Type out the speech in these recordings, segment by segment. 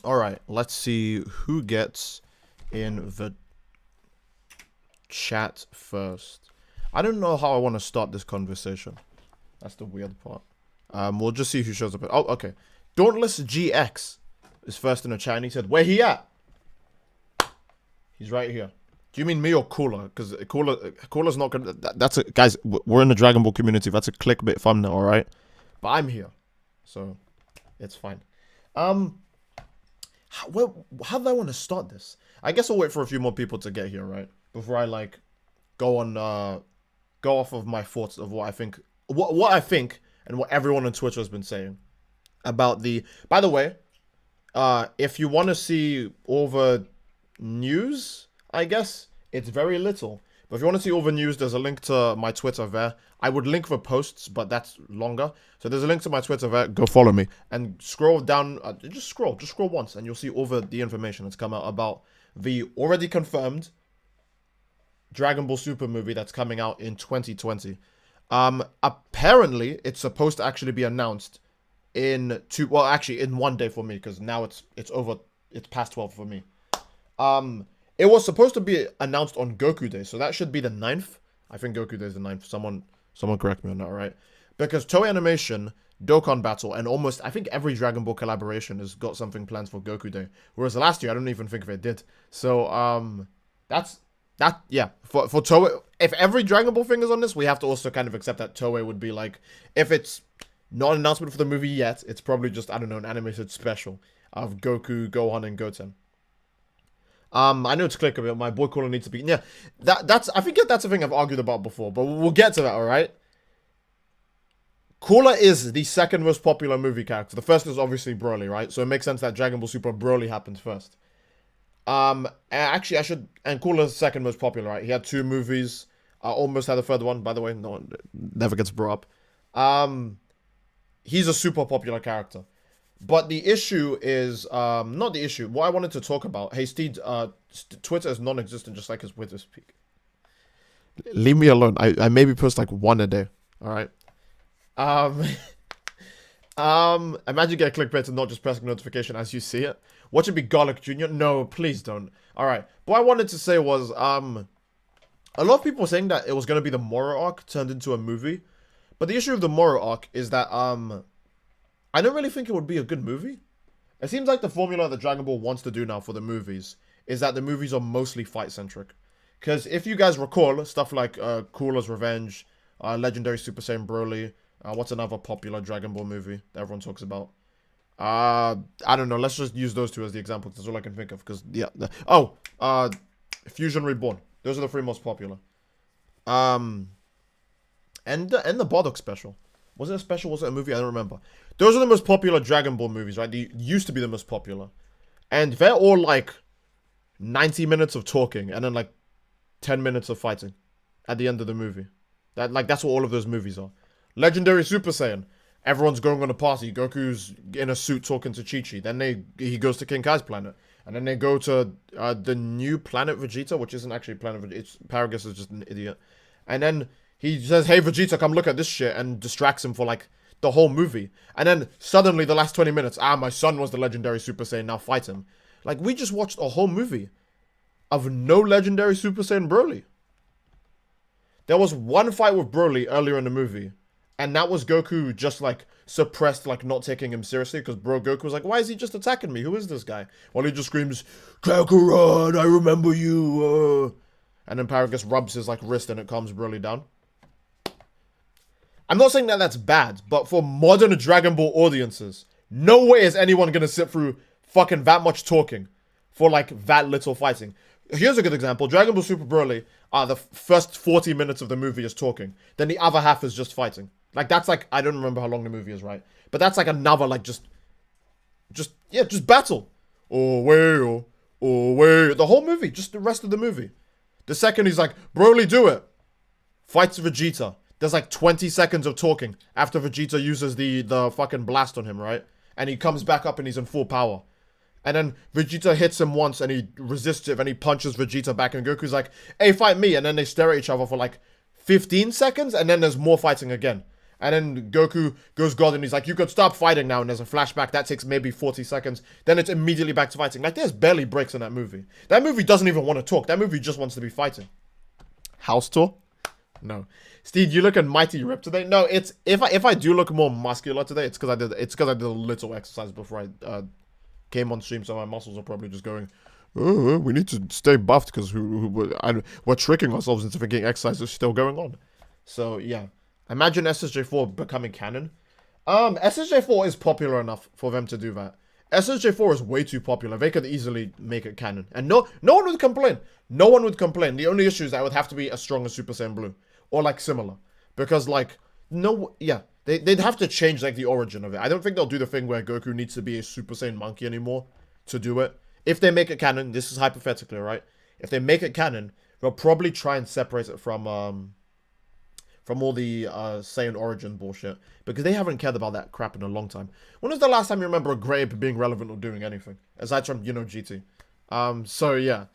All right, let's see who gets in the chat first. I don't know how I want to start this conversation. That's the weird part. We'll just see who shows up. Oh, okay. Dauntless GX is first in the chat, and he said, "Where he at?" He's right here. Do you mean me or Cooler? Because Cooler's not gonna. That's a guys. We're in the Dragon Ball community. That's a clickbait thumbnail, all right. But I'm here, so it's fine. How do I want to start this? I guess I'll wait for a few more people to get here, right? Before I like go off of my thoughts of what I think, what I think, and what everyone on Twitter has been saying about the. By the way, if you want to see all the news, I guess it's very little. But if you want to see all the news, there's a link to my Twitter there. I would link the posts, but that's longer. So there's a link to my Twitter there. Go follow me and scroll down. Just scroll once, and you'll see all the information that's come out about the already confirmed Dragon Ball Super movie that's coming out in 2020. Apparently, it's supposed to actually be announced in in 1 day for me, because now it's past 12 for me. It was supposed to be announced on Goku Day, so that should be the 9th. I think Goku Day is the 9th. Someone correct me on that, right? Because Toei Animation, Dokkan Battle, and almost, I think every Dragon Ball collaboration has got something planned for Goku Day. Whereas last year, I don't even think they did. So, yeah. For Toei, if every Dragon Ball thing is on this, we have to also kind of accept that Toei would be like, if it's not an announcement for the movie yet, it's probably just, I don't know, an animated special of Goku, Gohan, and Goten. I know it's clickable, but my boy Cooler needs to be. Yeah, I think that's a thing I've argued about before, but we'll get to that, alright? Cooler is the second most popular movie character. The first is obviously Broly, right? So it makes sense that Dragon Ball Super Broly happens first. Actually, and Cooler's second most popular, right? He had 2 movies. I almost had a third one, by the way. No one never gets brought up. He's a super popular character. But the issue is, not the issue. What I wanted to talk about, hey Steed, Twitter is non-existent, just like his Twitter speak. Leave me alone. I maybe post like 1 a day. All right. Imagine get a clickbait and not just pressing notification as you see it. Watch it be Garlic Jr. No, please don't. All right. What I wanted to say was, a lot of people were saying that it was gonna be the Moro arc turned into a movie, but the issue of the Moro arc is that I don't really think it would be a good movie. It seems like the formula that Dragon Ball wants to do now for the movies is that the movies are mostly fight-centric. Because if you guys recall, stuff like Cooler's Revenge, Legendary Super Saiyan Broly, what's another popular Dragon Ball movie that everyone talks about? I don't know, let's just use those 2 as the examples. That's all I can think of. Because, yeah. Fusion Reborn. Those are the 3 most popular. And the Bardock special. Was it a special? Was it a movie? I don't remember. Those are the most popular Dragon Ball movies, right? They used to be the most popular. And they're all like 90 minutes of talking and then like 10 minutes of fighting at the end of the movie. That's what all of those movies are. Legendary Super Saiyan. Everyone's going on a party. Goku's in a suit talking to Chi-Chi. Then he goes to King Kai's planet. And then they go to the new planet Vegeta, which isn't actually planet Vegeta. Paragus is just an idiot. And then he says, "Hey Vegeta, come look at this shit," and distracts him for like the whole movie. And then suddenly the last 20 minutes, my son was the legendary Super Saiyan, now fight him. Like, we just watched a whole movie of no legendary Super Saiyan Broly. There was one fight with Broly earlier in the movie, and that was Goku just like suppressed, like not taking him seriously, because Goku was like, "Why is he just attacking me? Who is this guy?" While he just screams, "Kakarot, I remember you." And then Paragus rubs his like wrist and it calms Broly down. I'm not saying that that's bad, but for modern Dragon Ball audiences, no way is anyone gonna sit through fucking that much talking for like that little fighting. Here's a good example. Dragon Ball Super Broly, the first 40 minutes of the movie is talking. Then the other half is just fighting. Like, that's like, I don't remember how long the movie is, right? But that's like another, like, just battle. The whole movie, just the rest of the movie. The second he's like, "Broly, do it." Fights Vegeta. There's like 20 seconds of talking after Vegeta uses the fucking blast on him, right? And he comes back up and he's in full power. And then Vegeta hits him once and he resists it and he punches Vegeta back and Goku's like, "Hey, fight me." And then they stare at each other for like 15 seconds and then there's more fighting again. And then Goku goes God and he's like, you could stop fighting now. And there's a flashback that takes maybe 40 seconds. Then it's immediately back to fighting. Like, there's barely breaks in that movie. That movie doesn't even want to talk. That movie just wants to be fighting. House tour? No. Steve, you look at mighty ripped today. No, it's if I do look more muscular today, it's because I did a little exercise before I came on stream, so my muscles are probably just going. Oh, we need to stay buffed because we're tricking ourselves into thinking exercise is still going on. So yeah, imagine SSJ4 becoming canon. SSJ4 is popular enough for them to do that. SSJ4 is way too popular. They could easily make it canon, and no one would complain. No one would complain. The only issue is that it would have to be as strong as Super Saiyan Blue or like similar, because like they'd have to change like the origin of it. I don't think they'll do the thing where Goku needs to be a Super Saiyan monkey anymore to do it. If they make it canon, this is hypothetically, right? If they make it canon, they'll probably try and separate it from all the Saiyan origin bullshit, because they haven't cared about that crap in a long time. When was the last time you remember a Grey Ape being relevant or doing anything aside from GT? So yeah,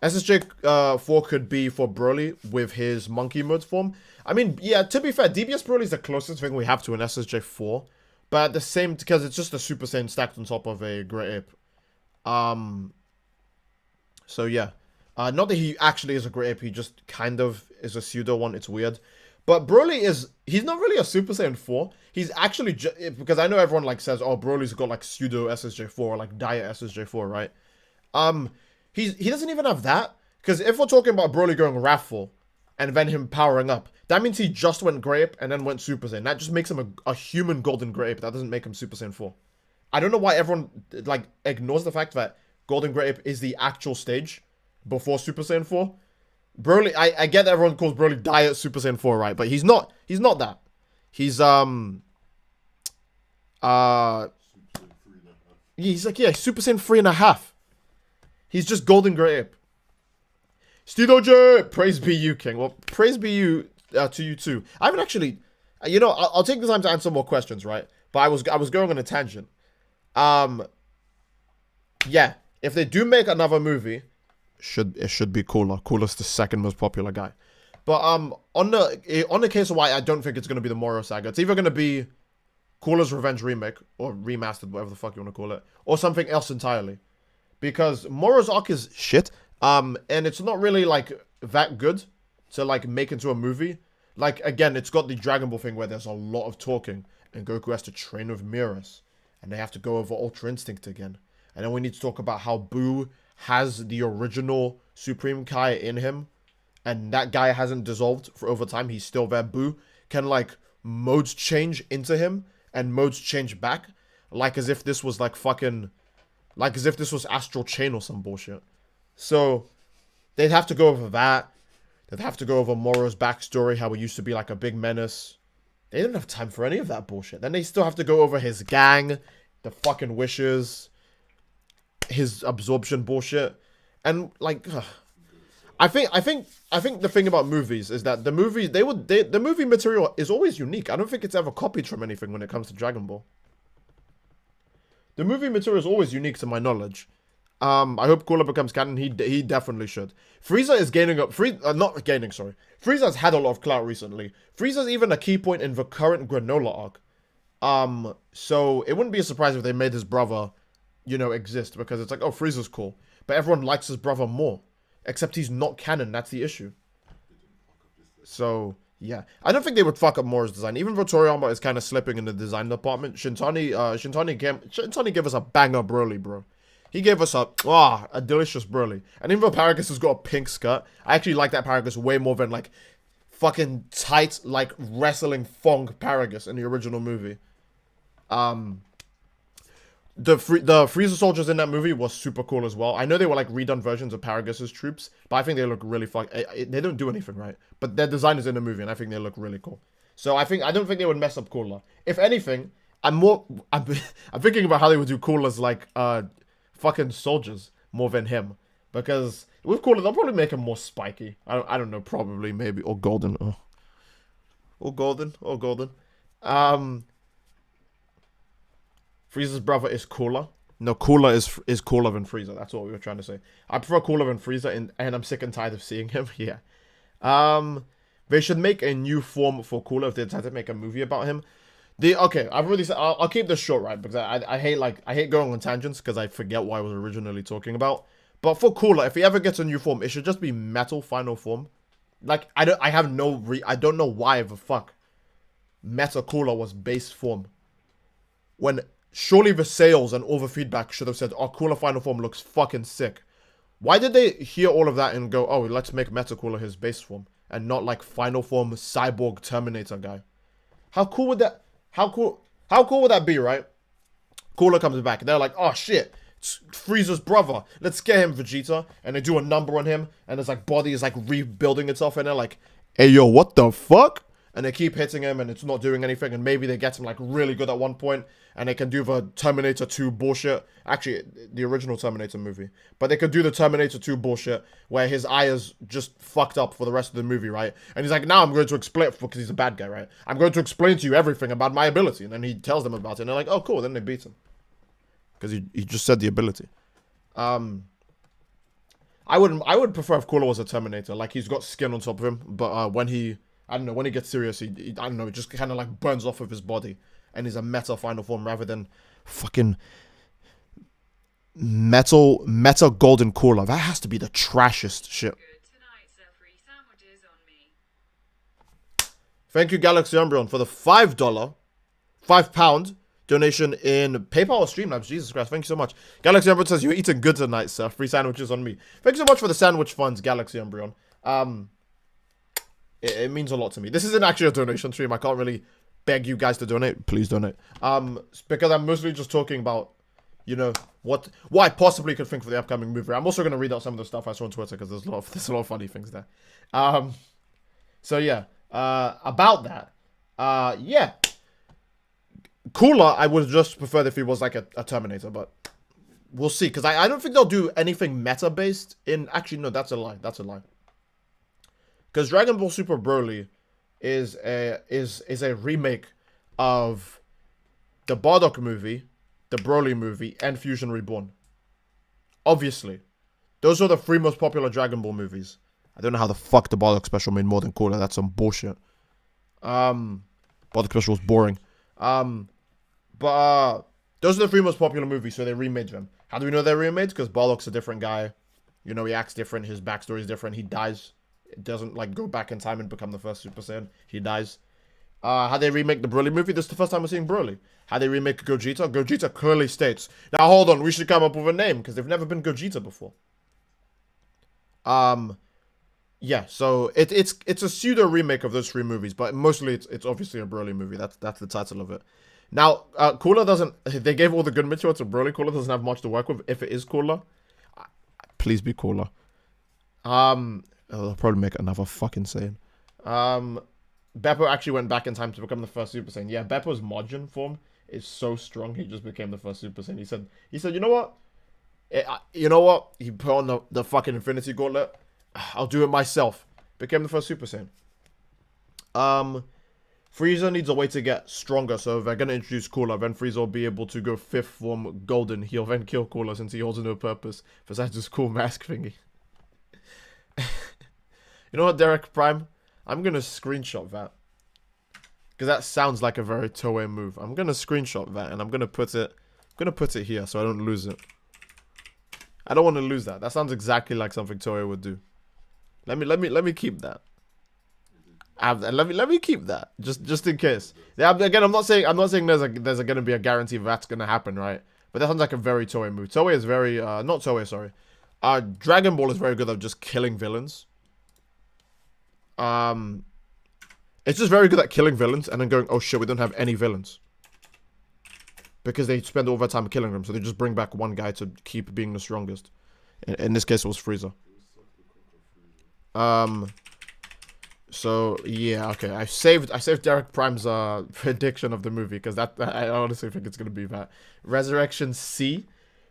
SSJ4 could be for Broly with his monkey mode form. I mean, yeah, to be fair, DBS Broly is the closest thing we have to an SSJ4, but at the same, because it's just a Super Saiyan stacked on top of a Grey Ape. So yeah. Not that he actually is a Grey Ape, he just kind of is a pseudo one. It's weird. But Broly he's not really a Super Saiyan 4. He's actually, because I know everyone like says, oh, Broly's got like pseudo SSJ4 or like diet SSJ4, right? He doesn't even have that. Because if we're talking about Broly going Wrathful and then him powering up, that means he just went Grey Ape and then went Super Saiyan. That just makes him a human Golden Grey Ape. That doesn't make him Super Saiyan 4. I don't know why everyone like ignores the fact that Golden Grey Ape is the actual stage before Super Saiyan 4. Broly, I get that everyone calls Broly Diet Super Saiyan 4, right? But he's not that. He's he's like, yeah, Super Saiyan 3.5. He's just Golden Grey Ape. Steve J, praise be you, King. Well, praise be you to you too. I haven't actually, you know, I'll take the time to answer more questions, right? But I was going on a tangent. Yeah, if they do make another movie, it should be Cooler. Cooler's the second most popular guy. But on the case of why I don't think it's gonna be the Moro saga, it's either gonna be Cooler's Revenge remake or remastered, whatever the fuck you want to call it, or something else entirely. Because Moro's arc is shit. And it's not really like that good to like make into a movie. Like again, it's got the Dragon Ball thing where there's a lot of talking, and Goku has to train with Miras, and they have to go over Ultra Instinct again. And then we need to talk about how Boo has the original Supreme Kai in him, and that guy hasn't dissolved for over time. He's still there. Boo can like modes change into him and modes change back, like as if this was like fucking, like as if this was Astral Chain or some bullshit. So they'd have to go over that. They'd have to go over Moro's backstory, how he used to be like a big menace. They didn't have time for any of that bullshit. Then they still have to go over his gang, the fucking wishes, his absorption bullshit, and like, I think the thing about movies is that the movie material is always unique. I don't think it's ever copied from anything when it comes to Dragon Ball. The movie material is always unique to my knowledge. I hope Cooler becomes canon. He definitely should. Frieza is gaining up. Not gaining. Sorry. Frieza's had a lot of clout recently. Frieza's even a key point in the current Granola arc. So it wouldn't be a surprise if they made his brother, you know, exist, because it's like, oh, Frieza's cool, but everyone likes his brother more. Except he's not canon. That's the issue. So yeah, I don't think they would fuck up Moro's design. Even though Toriyama is kind of slipping in the design department, Shintani gave us a banger Broly, bro. He gave us a delicious Broly. And even though Paragus has got a pink skirt, I actually like that Paragus way more than like fucking tight, like wrestling thong Paragus in the original movie. The Frieza soldiers in that movie was super cool as well. I know they were like redone versions of Paragus's troops, but I think they look really they don't do anything right, but their design is in the movie, and I think they look really cool. So I don't think they would mess up Cooler. If anything, I'm thinking about how they would do Cooler's like fucking soldiers more than him, because with Cooler they'll probably make him more spiky. I don't know, probably, maybe, or golden. Or golden. Frieza's brother is Cooler. No, Cooler is cooler than Frieza. That's what we were trying to say. I prefer Cooler than Frieza, and I'm sick and tired of seeing him. Yeah. They should make a new form for Cooler if they decide to make a movie about him. Okay, I've already said I'll keep this short, right? Because I hate going on tangents because I forget what I was originally talking about. But for Cooler, if he ever gets a new form, it should just be Metal Final Form. Like I don't know why the fuck Metal Cooler was base form. When surely the sales and all the feedback should have said, "Oh, Cooler Final Form looks fucking sick." Why did they hear all of that and go, "Oh, let's make Metal Cooler his base form," and not like Final Form Cyborg Terminator guy? How cool would that? How cool would that be, right? Cooler comes back. They're like, "Oh shit, it's Frieza's brother. Let's get him, Vegeta." And they do a number on him, and his like body is like rebuilding itself, and they're like, "Hey yo, what the fuck?" And they keep hitting him, and it's not doing anything. And maybe they get him like really good at one point, and they can do the Terminator 2 bullshit. Actually, the original Terminator movie, but they could do the Terminator 2 bullshit where his eye is just fucked up for the rest of the movie, right? And he's like, "Now I'm going to explain," because he's a bad guy, right? "I'm going to explain to you everything about my ability," and then he tells them about it, and they're like, "Oh, cool." Then they beat him because he just said the ability. I would prefer if Cooler was a Terminator, like he's got skin on top of him, but when he gets serious, he I don't know, it just kind of like burns off of his body, and he's a Meta Final Form rather than fucking metal golden Cooler. That has to be the trashiest shit. Thank you, Galaxy Umbreon, for the £5 donation in PayPal or Streamlabs. Jesus Christ, thank you so much. Galaxy Umbreon says, "You're eating good tonight, sir. Free sandwiches on me." Thank you so much for the sandwich funds, Galaxy Umbreon. It means a lot to me. This isn't actually a donation stream. I can't really beg you guys to donate. Please donate. Because I'm mostly just talking about, you know, what I possibly could think for the upcoming movie. I'm also gonna read out some of the stuff I saw on Twitter because there's a lot of funny things there. So yeah. About that. Yeah. Cooler, I would just prefer if he was like a Terminator, but we'll see. Because I don't think they'll do anything meta-based in... Actually, no, that's a lie. That's a lie. Because Dragon Ball Super Broly is a remake of the Bardock movie, the Broly movie, and Fusion Reborn. Obviously. Those are the three most popular Dragon Ball movies. I don't know how the fuck the Bardock special made more than Cooler. That's some bullshit. Bardock special was boring. But those are the three most popular movies, so they remade them. How do we know they're remade? Because Bardock's a different guy. You know, he acts different. His backstory is different. He dies. It doesn't, like, go back in time and become the first Super Saiyan. He dies. How they remake the Broly movie? This is the first time we're seeing Broly. How they remake Gogeta? Gogeta clearly states. Now, hold on. We should come up with a name, because they've never been Gogeta before. Yeah, so it's a pseudo remake of those three movies, but mostly it's obviously a Broly movie. That's the title of it. Now, Cooler doesn't... They gave all the good material to Broly. Cooler doesn't have much to work with. If it is Cooler, please be Cooler. They'll probably make another fucking Saiyan. Beppo actually went back in time to become the first Super Saiyan. Yeah, Beppo's Majin form is so strong. He just became the first Super Saiyan. He said, you know what? He put on the fucking Infinity Gauntlet. I'll do it myself. Became the first Super Saiyan. Frieza needs a way to get stronger, so they're gonna introduce Cooler. Then Frieza will be able to go fifth form Golden. He'll then kill Cooler since he holds no purpose besides this cool mask thingy. You know what, Derek Prime? I'm gonna screenshot that. Because that sounds like a very Toei move. I'm gonna screenshot that and I'm gonna put it here so I don't lose it. I don't want to lose that. That sounds exactly like something Toei would do. Let me keep that. Let me keep that just in case. Yeah, again, I'm not saying there's gonna be a guarantee that's gonna happen, right? But that sounds like a very Toei move. Toei is very not Toei, sorry. Dragon Ball is very good at just killing villains. It's just very good at killing villains and then going, oh shit, we don't have any villains. Because they spend all their time killing them, so they just bring back one guy to keep being the strongest. In this case, it was Frieza. So yeah, okay. I saved Derek Prime's prediction of the movie because I honestly think it's gonna be that. Resurrection C.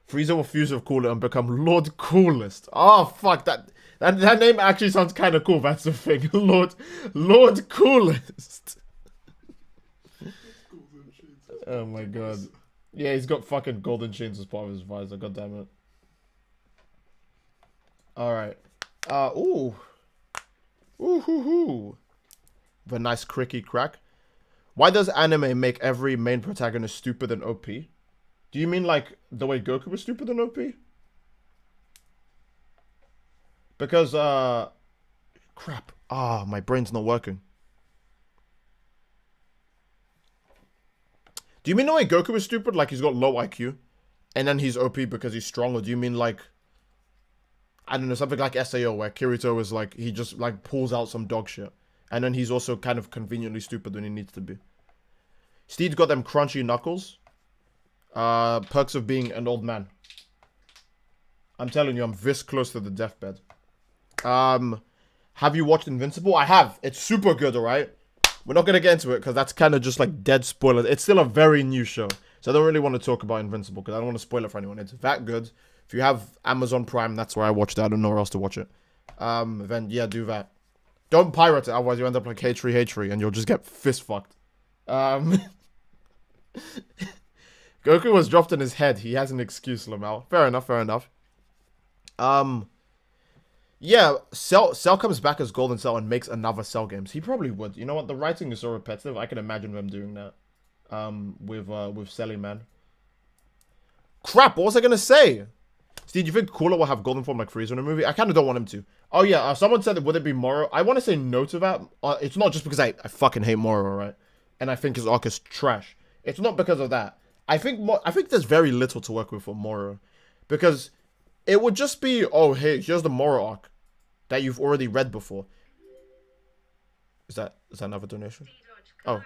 Frieza will fuse with Cooler and become Lord Coolest. Oh fuck, that name actually sounds kind of cool. That's the thing, Lord Coolest. Oh my god. Yeah, he's got fucking golden chains as part of his visor. God damn it. All right. Ooh. Ooh hoo hoo. the nice cricky crack. Why does anime make every main protagonist stupid and OP? Do you mean like the way Goku was stupid and OP? Because, crap. My brain's not working. Do you mean the way Goku was stupid? Like he's got low IQ? And then he's OP because he's strong? Or do you mean like, I don't know, something like SAO where Kirito is like, he just like pulls out some dog shit. And then he's also kind of conveniently stupid when he needs to be. Steve's got them crunchy knuckles. Perks of being an old man. I'm telling you, I'm this close to the deathbed. Have you watched Invincible? I have. It's super good, alright? We're not going to get into it because that's kind of just like dead spoiler. It's still a very new show. So I don't really want to talk about Invincible because I don't want to spoil it for anyone. It's that good. If you have Amazon Prime, that's where I watched it. I don't know where else to watch it. Then, yeah, do that. Don't pirate it, otherwise you end up like H3 and you'll just get fist fucked. Goku was dropped in his head. He has an excuse, Lamel. Fair enough. Yeah, Cell comes back as Golden Cell and makes another Cell games. He probably would. You know what? The writing is so repetitive. I can imagine them doing that. With Celly, man. Crap, what was I gonna say? Steve, do you think Cooler will have Golden Form like Frieza in a movie? I kind of don't want him to. Oh yeah, someone said that would it be Moro? I want to say no to that. It's not just because I fucking hate Moro, right? And I think his arc is trash. It's not because of that. I think there's very little to work with for Moro. Because it would just be, oh hey, here's the Moro arc that you've already read before. Is that another donation? Oh.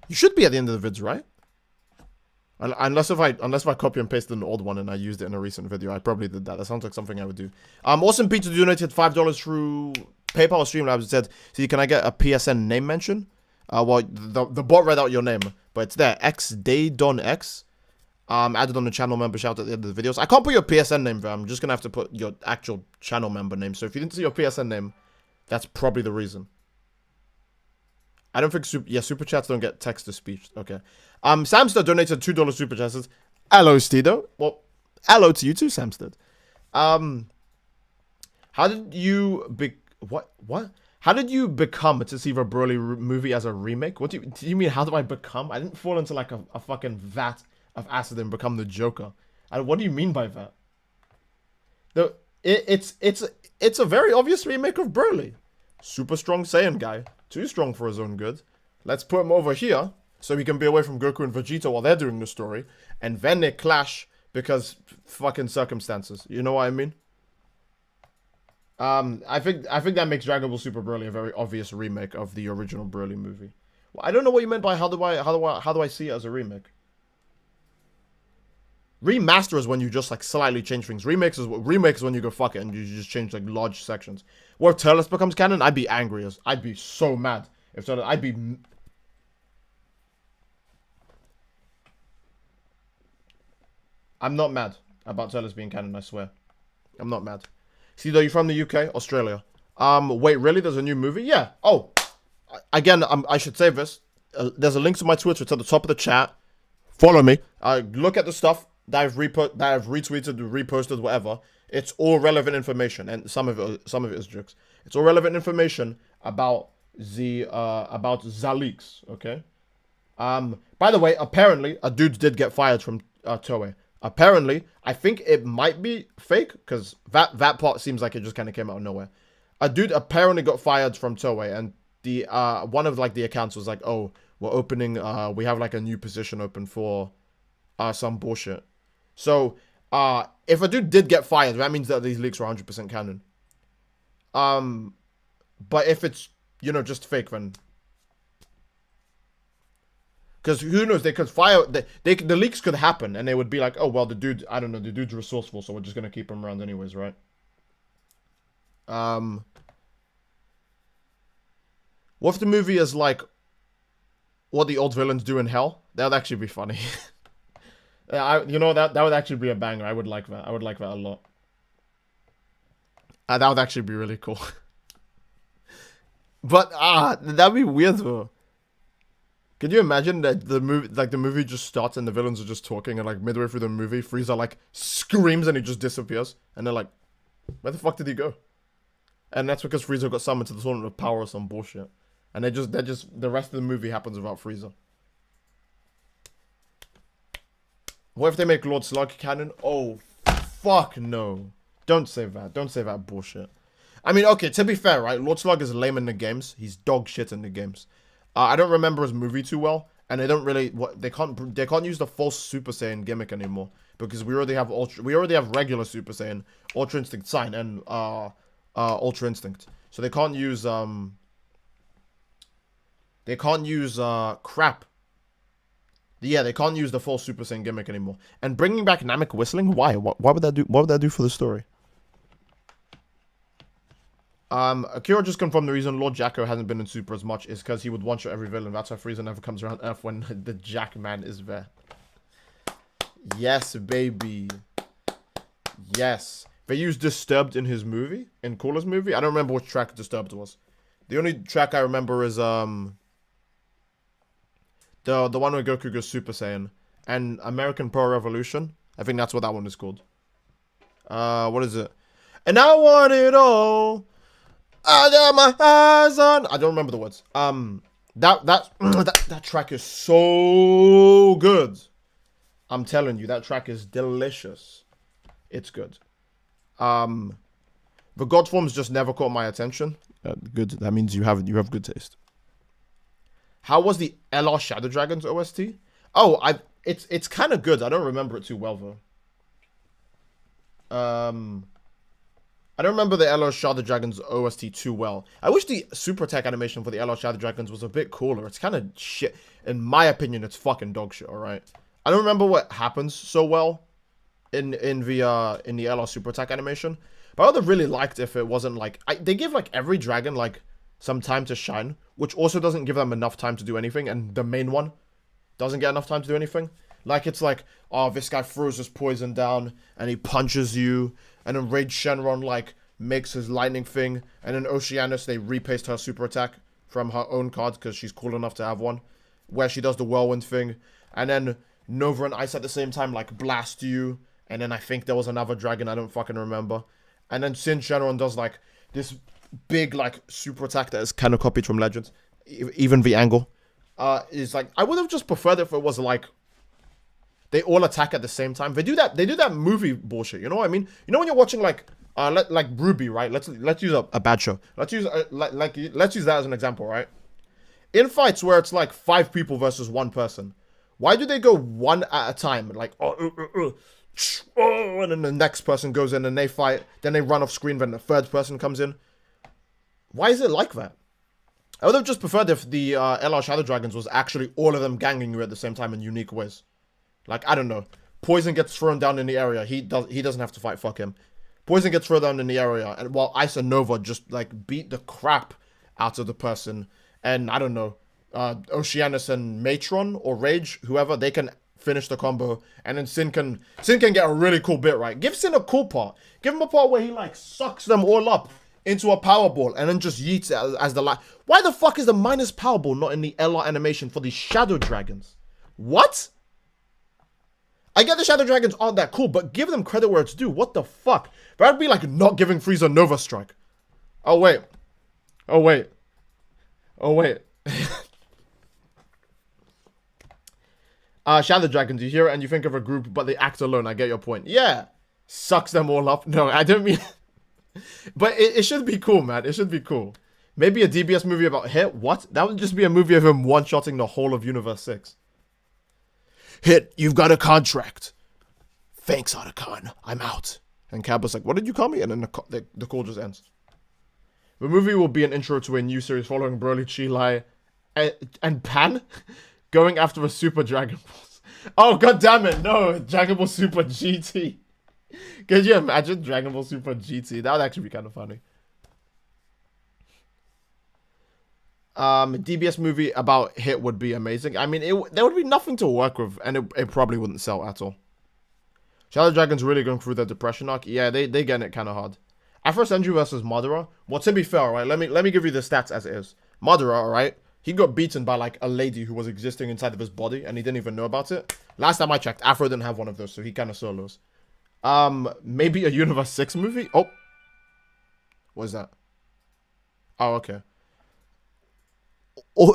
You should be at the end of the vids, right? Unless if I copy and pasted an old one and I used it in a recent video, I probably did that. That sounds like something I would do. Awesome Pizza donated $5 through PayPal or Streamlabs and said, "See, can I get a PSN name mention?" Well, the bot read out your name, but it's there. XDayDonX. Added on the channel member shout at the end of the videos. I can't put your PSN name there. I'm just gonna have to put your actual channel member name. So if you didn't see your PSN name, that's probably the reason. I don't think super chats don't get text to speech. Okay. Samster donated $2 super chats. Says, hello, Stedo. Well, hello to you too, Samster. How did you what? How did you become to see the Broly movie as a remake? What do you mean? How do I become? I didn't fall into like a fucking vat of acid and become the Joker. What do you mean by that? It's a very obvious remake of Broly. Super strong Saiyan guy. Too strong for his own good. Let's put him over here so he can be away from Goku and Vegeta while they're doing the story. And then they clash because fucking circumstances. You know what I mean? I think that makes Dragon Ball Super Broly a very obvious remake of the original Broly movie. Well, I don't know what you meant by how do I see it as a remake? Remaster is when you just like slightly change things. Remake is when you go fuck it and you just change like large sections. Or if Turles becomes canon, I'd be angry as I'd be so mad if Turles. I'm not mad about Turles being canon. I swear, I'm not mad. See, though, you're from the UK, Australia. Wait, really? There's a new movie? Yeah. Oh, again, I should say this. There's a link to my Twitter. It's at the top of the chat. Follow me. Look at the stuff that I've retweeted, reposted, whatever. It's all relevant information, and some of it is jokes. It's all relevant information about Zalix. Okay. By the way, apparently a dude did get fired from Toei. Apparently, I think it might be fake because that part seems like it just kind of came out of nowhere. A dude apparently got fired from Toei, and the one of like the accounts was like, "Oh, we're opening. We have like a new position open for some bullshit." So, if a dude did get fired, that means that these leaks are 100% canon. But if it's just fake, then because who knows, they could fire the leaks could happen, and they would be like, "Oh well, the dude's resourceful, so we're just gonna keep him around anyways, right?" What if the movie is like what the old villains do in hell? That would actually be funny. That would actually be a banger. I would like that. I would like that a lot. That would actually be really cool. But that'd be weird though. Could you imagine that the movie just starts and the villains are just talking and like midway through the movie, Frieza like screams and he just disappears and they're like, where the fuck did he go? And that's because Frieza got summoned to the Tournament of Power or some bullshit. And the rest of the movie happens without Frieza. What if they make Lord Slug canon? Oh, fuck no. Don't say that. Don't say that bullshit. I mean, okay, to be fair, right? Lord Slug is lame in the games. He's dog shit in the games. I don't remember his movie too well, and they don't really they can't use the false Super Saiyan gimmick anymore because we already have regular Super Saiyan, Ultra Instinct Sign, and Ultra Instinct. So they can't use crap. Yeah, they can't use the full Super Saiyan gimmick anymore. And bringing back Namek whistling, why? What would that do? What would that do for the story? Akira just confirmed the reason Lord Jacko hasn't been in Super as much is because he would one-shot every villain. That's why Frieza never comes around Earth when the Jack Man is there. Yes, baby. Yes. They used Disturbed in his movie, in Coola's movie. I don't remember which track Disturbed was. The only track I remember is the one where Goku goes Super Saiyan and American Pro Revolution. I think that's what that one is called. What is it? And I want it all. I got my eyes on. I don't remember the words. That track is so good. I'm telling you, that track is delicious. It's good. The God forms just never caught my attention. Good. That means you have good taste. How was the LR Shadow Dragons OST? Oh, it's kind of good. I don't remember it too well though. I don't remember the LR Shadow Dragons OST too well. I wish the super attack animation for the LR Shadow Dragons was a bit cooler. It's kind of shit. In my opinion, it's fucking dog shit, alright? I don't remember what happens so well in the LR super attack animation. But I would have really liked if it wasn't like... they give like every dragon like some time to shine, which also doesn't give them enough time to do anything, and the main one doesn't get enough time to do anything. Like, it's like, oh, this guy throws his poison down, and he punches you, and then Rage Shenron, like, makes his lightning thing, and then Oceanus, they repaste her super attack from her own card, because she's cool enough to have one, where she does the whirlwind thing, and then Nova and Ice at the same time, like, blast you, and then I think there was another dragon, I don't fucking remember, and then Sin Shenron does, like, this big, like, super attack that is kind of copied from Legends, even the angle, is, like, I would have just preferred if it was, like, they all attack at the same time. They do that movie bullshit. You know what I mean? You know when you're watching like Ruby, right? Let's use a bad show. Let's use let's use that as an example, right? In fights where it's like 5 people versus 1 person, why do they go one at a time? Like and then the next person goes in and they fight. Then they run off screen. Then the third person comes in. Why is it like that? I would have just preferred if the LR Shadow Dragons was actually all of them ganging you at the same time in unique ways. Like, I don't know. Poison gets thrown down in the area. He doesn't have to fight. Fuck him. Poison gets thrown down in the area. And while Ice and Nova just, like, beat the crap out of the person. And, I don't know. Oceanus and Matron or Rage, whoever, they can finish the combo. And then Sin can get a really cool bit, right? Give Sin a cool part. Give him a part where he, like, sucks them all up into a power ball. And then just yeets it as the light. Why the fuck is the minus power ball not in the LR animation for the Shadow Dragons? What? I get the Shadow Dragons aren't that cool, but give them credit where it's due. What the fuck? That'd be like not giving Frieza Nova Strike. Oh, wait. Oh, wait. Oh, wait. Shadow Dragons, you hear it and you think of a group, but they act alone. I get your point. Yeah. Sucks them all up. No, I don't mean... But it should be cool, man. It should be cool. Maybe a DBS movie about Hit? What? That would just be a movie of him one-shotting the whole of Universe 6. Hit, you've got a contract. Thanks, Otacon. I'm out. And Cab was like, what did you call me? And then the call just ends. The movie will be an intro to a new series following Broly, Chi-Lai, and Pan going after a Super Dragon Ball. Oh, god damn it. No, Dragon Ball Super GT. Could you imagine Dragon Ball Super GT? That would actually be kind of funny. DBS movie about Hit would be amazing. I mean, there would be nothing to work with, and it probably wouldn't sell at all. Shadow Dragon's really going through their depression arc. Yeah, they getting it kind of hard. Afro Senju versus Madara. Well, to be fair, right? Let me give you the stats as it is. Madara, alright? He got beaten by like a lady who was existing inside of his body and he didn't even know about it. Last time I checked, Afro didn't have one of those, so he kind of solos. Maybe a Universe 6 movie? Oh. What is that? Oh, okay. Oh,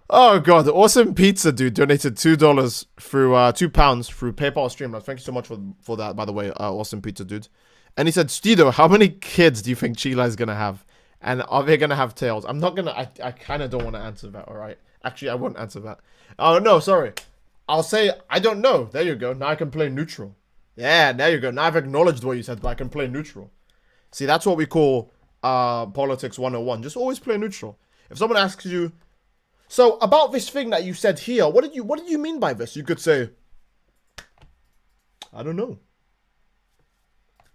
oh god, Awesome Pizza dude donated $2 through £2 through PayPal Streamlabs. Thank you so much for that, by the way, Awesome Pizza dude. And he said, Steedo, how many kids do you think Sheila is gonna have? And are they gonna have tails? I'm not gonna. I kind of don't want to answer that. All right. Actually, I won't answer that. Oh no, sorry. I'll say I don't know. There you go. Now I can play neutral. Yeah, there you go. Now I've acknowledged what you said, but I can play neutral. See, that's what we call politics 101. Just always play neutral. If someone asks you, so about this thing that you said here, what did you mean by this? You could say, I don't know.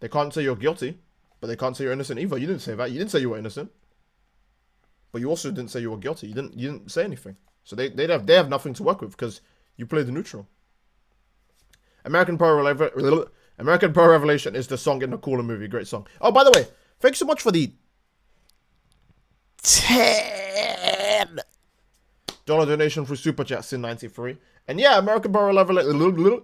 They can't say you're guilty. But they can't say you're innocent either. You didn't say that. You didn't say you were innocent. But you also didn't say you were guilty. You didn't say anything. So they have nothing to work with because you played the neutral. American Pro Revelation is the song in the Cooler movie. Great song. Oh, by the way, thanks so much for the $10 donation through Super Chat Sin93. And yeah, American Pro Revelation.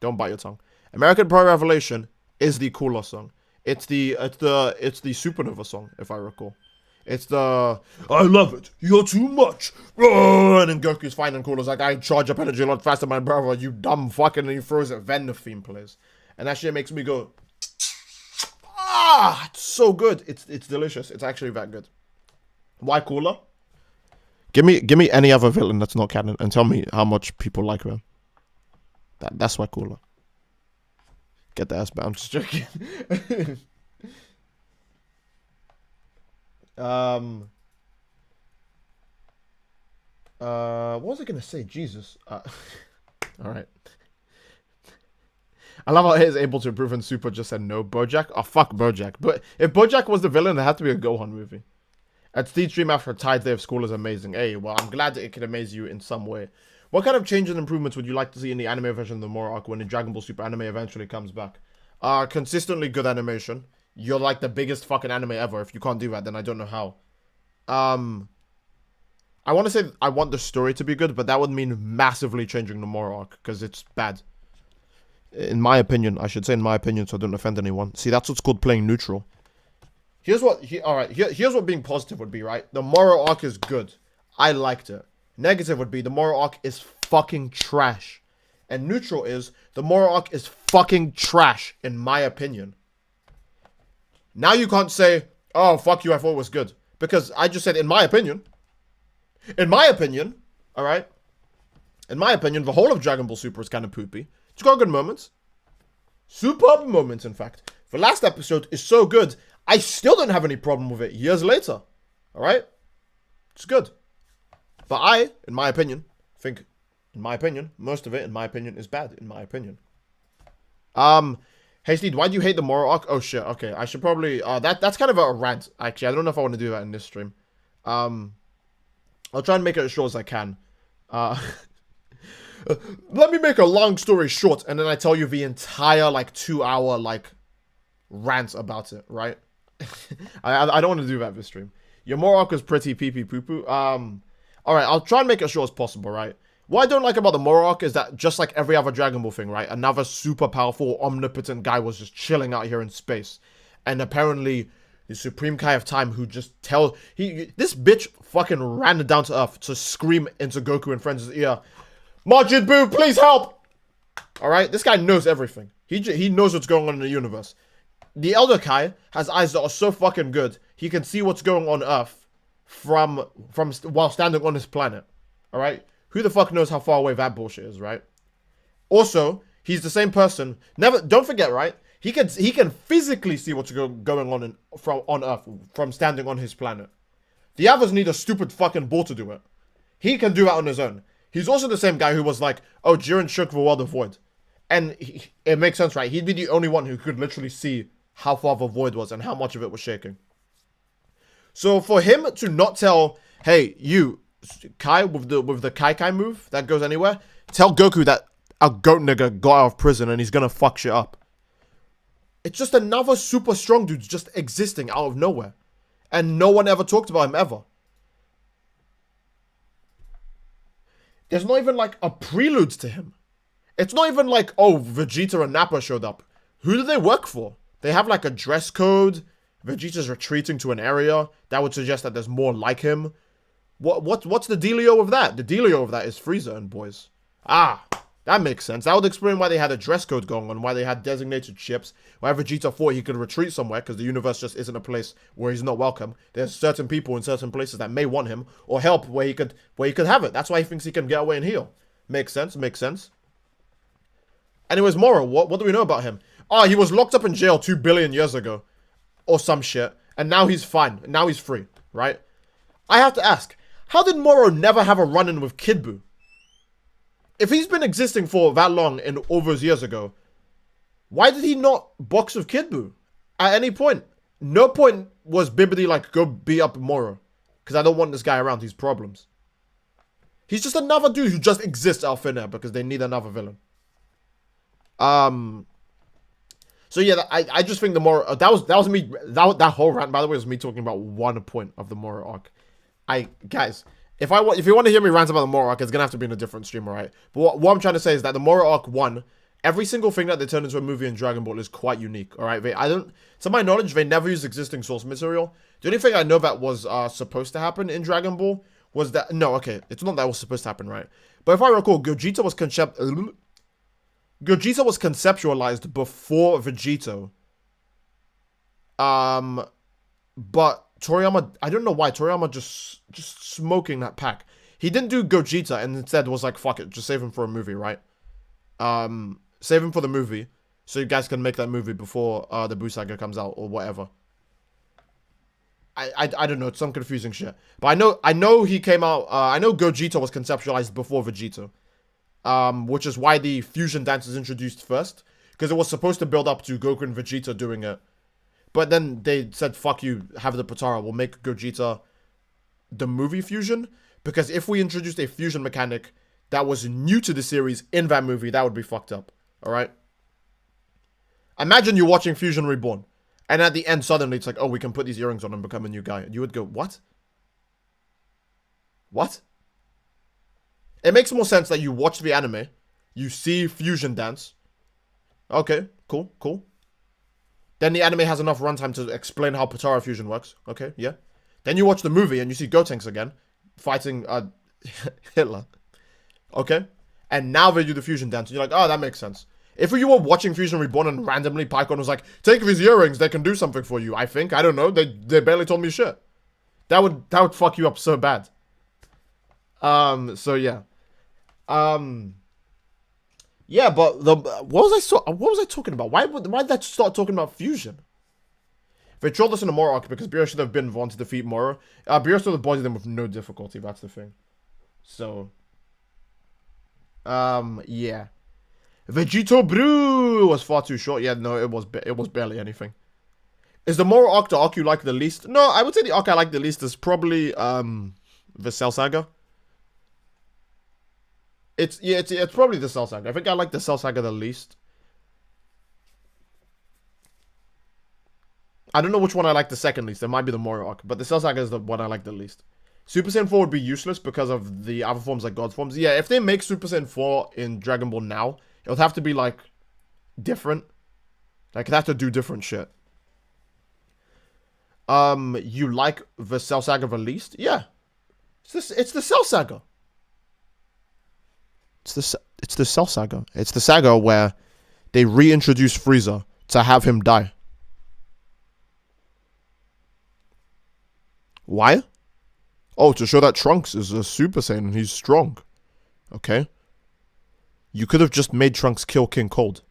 Don't bite your tongue. American Pro Revelation is the cooler song. It's the Supernova song, if I recall. It's the I love it. You're too much. And then Goku's finding Cooler's like, I charge up energy a lot faster, my brother. You dumb fucking. And he throws it. Then the theme plays, and that shit makes me go, ah! It's so good. It's delicious. It's actually that good. Why Cooler? Give me any other villain that's not canon and tell me how much people like them. That's why Cooler. Get the ass back. I'm just joking. What was I gonna say? Jesus. All right. I love how he is able to improve and Super just said no. Bojack? Oh, fuck Bojack. But if Bojack was the villain, it had to be a Gohan movie. At Steed Stream after a tight day of school is amazing. Hey, well, I'm glad that it can amaze you in some way. What kind of changes and improvements would you like to see in the anime version of the Moro arc when the Dragon Ball Super anime eventually comes back? Consistently good animation. You're like the biggest fucking anime ever. If you can't do that, then I don't know how. I want to say I want the story to be good, but that would mean massively changing the Moro arc because it's bad. In my opinion, I should say in my opinion, so I don't offend anyone. See, that's what's called playing neutral. Here's what being positive would be, right? The Moro arc is good. I liked it. Negative would be the Moro arc is fucking trash. And neutral is the Moro arc is fucking trash, in my opinion. Now you can't say, oh, fuck you, I thought it was good. Because I just said, in my opinion. In my opinion, alright? In my opinion, the whole of Dragon Ball Super is kind of poopy. It's got good moments. Superb moments, in fact. The last episode is so good, I still don't have any problem with it years later. Alright? It's good. But I, in my opinion, think, in my opinion, most of it, in my opinion, is bad, in my opinion. Hey, Steve, why do you hate the Moro arc? Oh, shit, okay, I should probably, that's kind of a rant, actually. I don't know if I want to do that in this stream. I'll try and make it as short as I can. Let me make a long story short, and then I tell you the entire, 2-hour, rant about it, right? I don't want to do that this stream. Your Moro arc is pretty pee-pee poo-poo. Alright, I'll try and make it as short as possible, right? What I don't like about the Moro arc is that, just like every other Dragon Ball thing, right? Another super powerful, omnipotent guy was just chilling out here in space. And apparently, the Supreme Kai of Time who just this bitch fucking ran down to Earth to scream into Goku and Friends' ear, Majin Buu, please help! Alright, this guy knows everything. He knows what's going on in the universe. The Elder Kai has eyes that are so fucking good, he can see what's going on Earth while standing on his planet. Alright? Who the fuck knows how far away that bullshit is, right? Also, he's the same person. Don't forget, right? He can physically see what's going on on Earth from standing on his planet. The others need a stupid fucking ball to do it. He can do it on his own. He's also the same guy who was like, oh, Jiren shook the world of Void. And it makes sense, right? He'd be the only one who could literally see how far the Void was and how much of it was shaking. So for him to not tell, hey, you, Kai, with the Kai move that goes anywhere, tell Goku that a goat nigga got out of prison and he's gonna fuck shit up. It's just another super strong dude just existing out of nowhere. And no one ever talked about him ever. There's not even like a prelude to him. It's not even like, oh, Vegeta and Nappa showed up. Who do they work for? They have like a dress code. Vegeta's retreating to an area. That would suggest that there's more like him. What's the dealio of that? The dealio of that is Frieza and boys. Ah, that makes sense. That would explain why they had a dress code going on, why they had designated ships, why Vegeta thought he could retreat somewhere, because the universe just isn't a place where he's not welcome. There's certain people in certain places that may want him, or help where he could have it. That's why he thinks he can get away and heal. Makes sense, makes sense. Anyways, Moro, what do we know about him? Oh, he was locked up in jail 2 billion years ago. Or some shit. And now he's fine. Now he's free, right? I have to ask, how did Moro never have a run-in with Kid Buu? If he's been existing for that long and all those years ago, why did he not box with Kid Buu at any point? No point was Bibidi like, go beat up Moro. Because I don't want this guy around. He's problems. He's just another dude who just exists out thin air because they need another villain. So yeah, I just think the Moro that was me. That whole rant, by the way, was me talking about one point of the Moro arc. Guys, if you want to hear me rant about the Moro arc, it's gonna have to be in a different stream, alright? But what I'm trying to say is that the Moro arc 1, every single thing that they turn into a movie in Dragon Ball is quite unique, alright? To my knowledge, they never use existing source material. The only thing I know that was supposed to happen in Dragon Ball was that it's not that was supposed to happen, right? But if I recall, Gogeta was conceptualized before Vegito. But Toriyama, I don't know why, Toriyama just smoking that pack. He didn't do Gogeta and instead was like, fuck it, just save him for a movie, right? Save him for the movie, so you guys can make that movie before the Buu Saga comes out or whatever. I don't know, it's some confusing shit. But I know he came out, I know Gogeta was conceptualized before Vegito. Which is why the fusion dance is introduced first. Because it was supposed to build up to Goku and Vegeta doing it. But then they said, fuck you, have the Potara, we'll make Gogeta the movie fusion. Because if we introduced a fusion mechanic that was new to the series in that movie, that would be fucked up. Alright? Imagine you're watching Fusion Reborn. And at the end, suddenly it's like, oh, we can put these earrings on and become a new guy. You would go, what? What? It makes more sense that you watch the anime, you see fusion dance. Okay, cool. Then the anime has enough runtime to explain how Potara fusion works. Okay, yeah. Then you watch the movie and you see Gotenks again, fighting Hitler. Okay. And now they do the fusion dance. And you're like, oh, that makes sense. If you were watching Fusion Reborn and randomly Pycon was like, take these earrings, they can do something for you, I think. I don't know. They barely told me shit. That would fuck you up so bad. So yeah. Yeah, but what was I talking about? Why did I start talking about fusion? They trolled us in the Moro arc because Beerus should have been the one to defeat Moro. Beerus would have avoided them with no difficulty. That's the thing. So, yeah. Vegito Brew was far too short. Yeah, no, it was barely anything. Is the Moro arc the arc you like the least? No, I would say the arc I like the least is probably the Cell Saga. It's probably the Cell Saga. I think I like the Cell Saga the least. I don't know which one I like the second least. It might be the Moro arc, but the Cell Saga is the one I like the least. Super Saiyan 4 would be useless because of the other forms like God forms. Yeah, if they make Super Saiyan 4 in Dragon Ball now, it would have to be like different. Like, it'd have to do different shit. You like the Cell Saga the least? Yeah. It's the Cell Saga. It's the Cell Saga. It's the saga where they reintroduce Frieza to have him die. Why? Oh, to show that Trunks is a Super Saiyan and he's strong. Okay. You could have just made Trunks kill King Cold.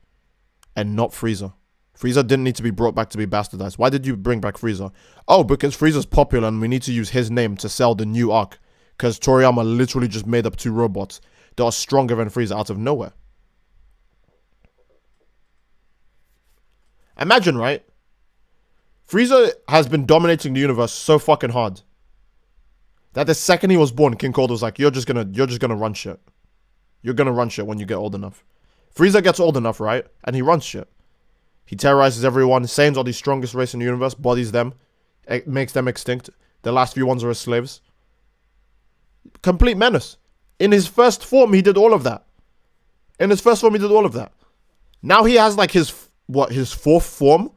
And not Frieza. Frieza didn't need to be brought back to be bastardized. Why did you bring back Frieza? Oh, because Frieza's popular and we need to use his name to sell the new arc. Because Toriyama literally just made up 2 robots that are stronger than Frieza out of nowhere. Imagine, right? Frieza has been dominating the universe so fucking hard that the second he was born, King Cold was like, you're just gonna run shit. You're gonna run shit when you get old enough. Frieza gets old enough, right? And he runs shit. He terrorizes everyone. Saiyans are the strongest race in the universe. Bodies them. It makes them extinct. The last few ones are his slaves. Complete menace. In his first form, he did all of that. Now he has like his fourth form,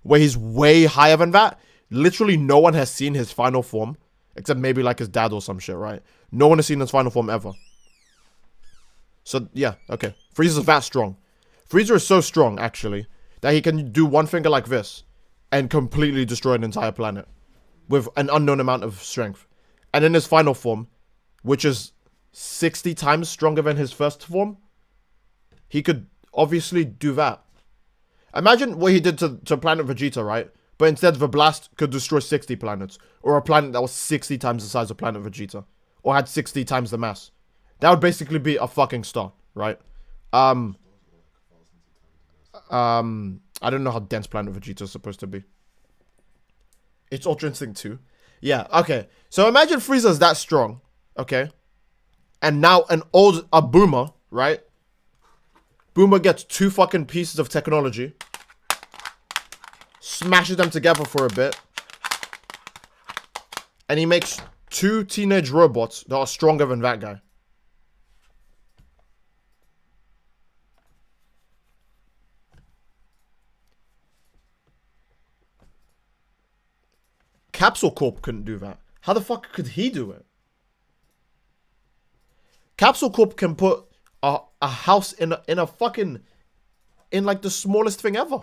where he's way higher than that. Literally no one has seen his final form, except maybe like his dad or some shit, right? No one has seen his final form ever. So, yeah, okay. Frieza's that strong. Frieza is so strong, actually, that he can do one finger like this and completely destroy an entire planet with an unknown amount of strength. And in his final form, which is 60 times stronger than his first form, he could obviously do that. Imagine what he did to Planet Vegeta, right? But instead, the blast could destroy 60 planets. Or a planet that was 60 times the size of Planet Vegeta. Or had 60 times the mass. That would basically be a fucking star, right? I don't know how dense Planet Vegeta is supposed to be. It's Ultra Instinct 2. Yeah, okay. So imagine Frieza's that strong, okay? And now a Boomer, right? Boomer gets 2 fucking pieces of technology. Smashes them together for a bit. And he makes 2 teenage robots that are stronger than that guy. Capsule Corp couldn't do that. How the fuck could he do it? Capsule Corp can put a house in a fucking, in like the smallest thing ever.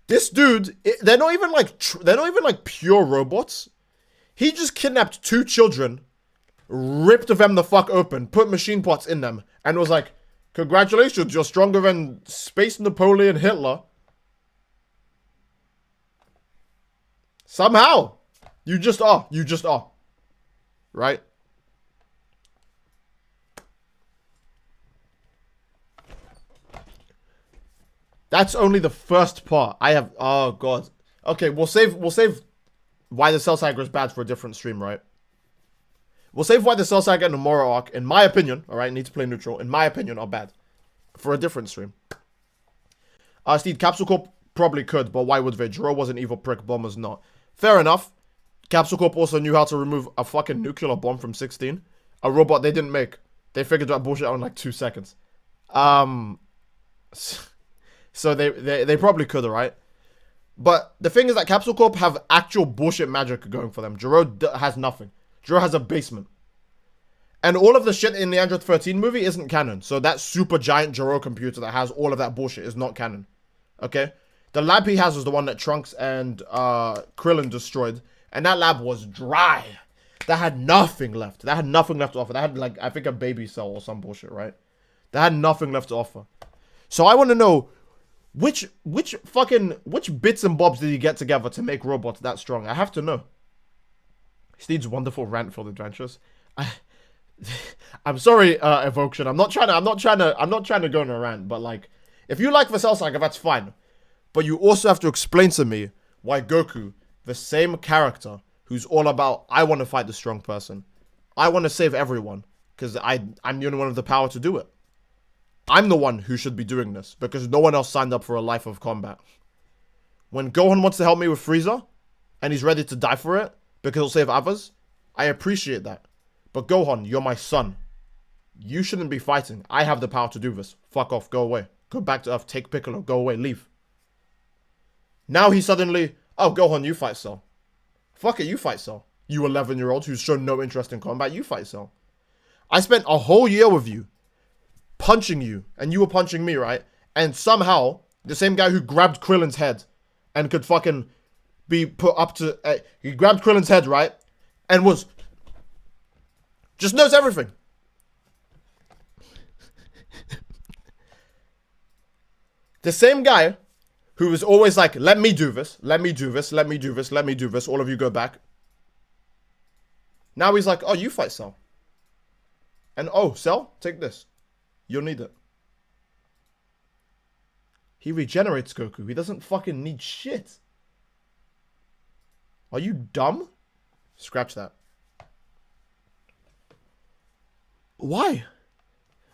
This dude, they're not even like pure robots. He just kidnapped 2 children, ripped them the fuck open, put machine parts in them, and was like, "Congratulations, you're stronger than Space Napoleon Hitler." Somehow, you just are. Right? That's only the first part. Oh god. Okay, we'll save why the Cell Saga is bad for a different stream, right? We'll save why the Cell Saga and the Moro arc, in my opinion, alright, need to play neutral, in my opinion, are bad. For a different stream. Steve, Capsule Corp probably could, but why would they? Jiro was an evil prick, Bomber's not. Fair enough. Capsule Corp also knew how to remove a fucking nuclear bomb from 16. A robot they didn't make. They figured that bullshit out in like 2 seconds. So they probably could, alright? But the thing is that Capsule Corp have actual bullshit magic going for them. Jiro has nothing. Jiro has a basement. And all of the shit in the Android 13 movie isn't canon. So that super giant Jiro computer that has all of that bullshit is not canon. Okay? The lab he has was the one that Trunks and Krillin destroyed. And that lab was dry. That had nothing left. That had nothing left to offer. That had, like, I think a baby cell or some bullshit, right? That had nothing left to offer. So I want to know, which bits and bobs did he get together to make robots that strong? I have to know. Steve's wonderful rant-filled adventures. I'm sorry, Evocation. I'm not trying to go on a rant, but like, if you like the Cell Saga, that's fine. But you also have to explain to me why Goku, the same character who's all about, I want to fight the strong person. I want to save everyone. Because I'm the only one with the power to do it. I'm the one who should be doing this. Because no one else signed up for a life of combat. When Gohan wants to help me with Frieza, and he's ready to die for it, because he'll save others, I appreciate that. But Gohan, you're my son. You shouldn't be fighting. I have the power to do this. Fuck off, go away. Go back to Earth, take Piccolo, go away, leave. Now he suddenly, oh, Gohan, you fight Cell. Fuck it, you fight Cell. You 11-year-old who's shown no interest in combat, you fight Cell. I spent a whole year with you, punching you, and you were punching me, right? And somehow, the same guy who grabbed Krillin's head and could fucking be put up to, he grabbed Krillin's head, right? And just knows everything. The same guy who was always like, let me do this, let me do this, let me do this, let me do this, all of you go back. Now he's like, oh, you fight Cell. And oh, Cell, take this. You'll need it. He regenerates Goku. He doesn't fucking need shit. Are you dumb? Scratch that. Why?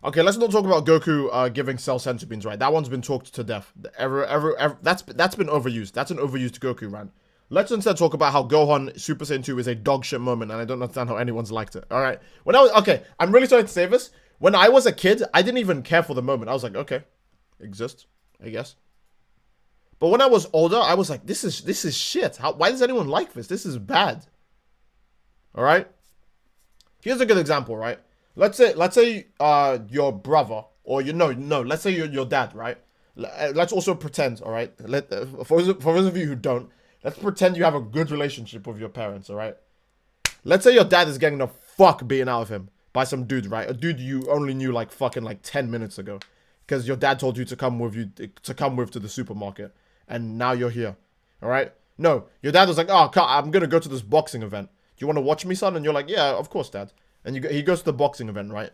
Okay, let's not talk about Goku giving Cell senzu beans, right? That one's been talked to death. That's been overused. That's an overused Goku rant. Let's instead talk about how Gohan Super Saiyan 2 is a dog shit moment, and I don't understand how anyone's liked it. All right, I'm really sorry to say this. When I was a kid, I didn't even care for the moment. I was like, okay, exists, I guess. But when I was older, I was like, this is shit. Why does anyone like this? This is bad. All right. Here's a good example, right? Let's say your brother, or let's say your dad, right? Let's also pretend, all right? For those of you who don't, let's pretend you have a good relationship with your parents, all right? Let's say your dad is getting the fuck beaten out of him by some dude, right? A dude you only knew like fucking like 10 minutes ago, because your dad told you to come with to the supermarket, and now you're here, all right? No, your dad was like, oh, I'm gonna go to this boxing event. Do you want to watch me, son? And you're like, yeah, of course, dad. And he goes to the boxing event, right?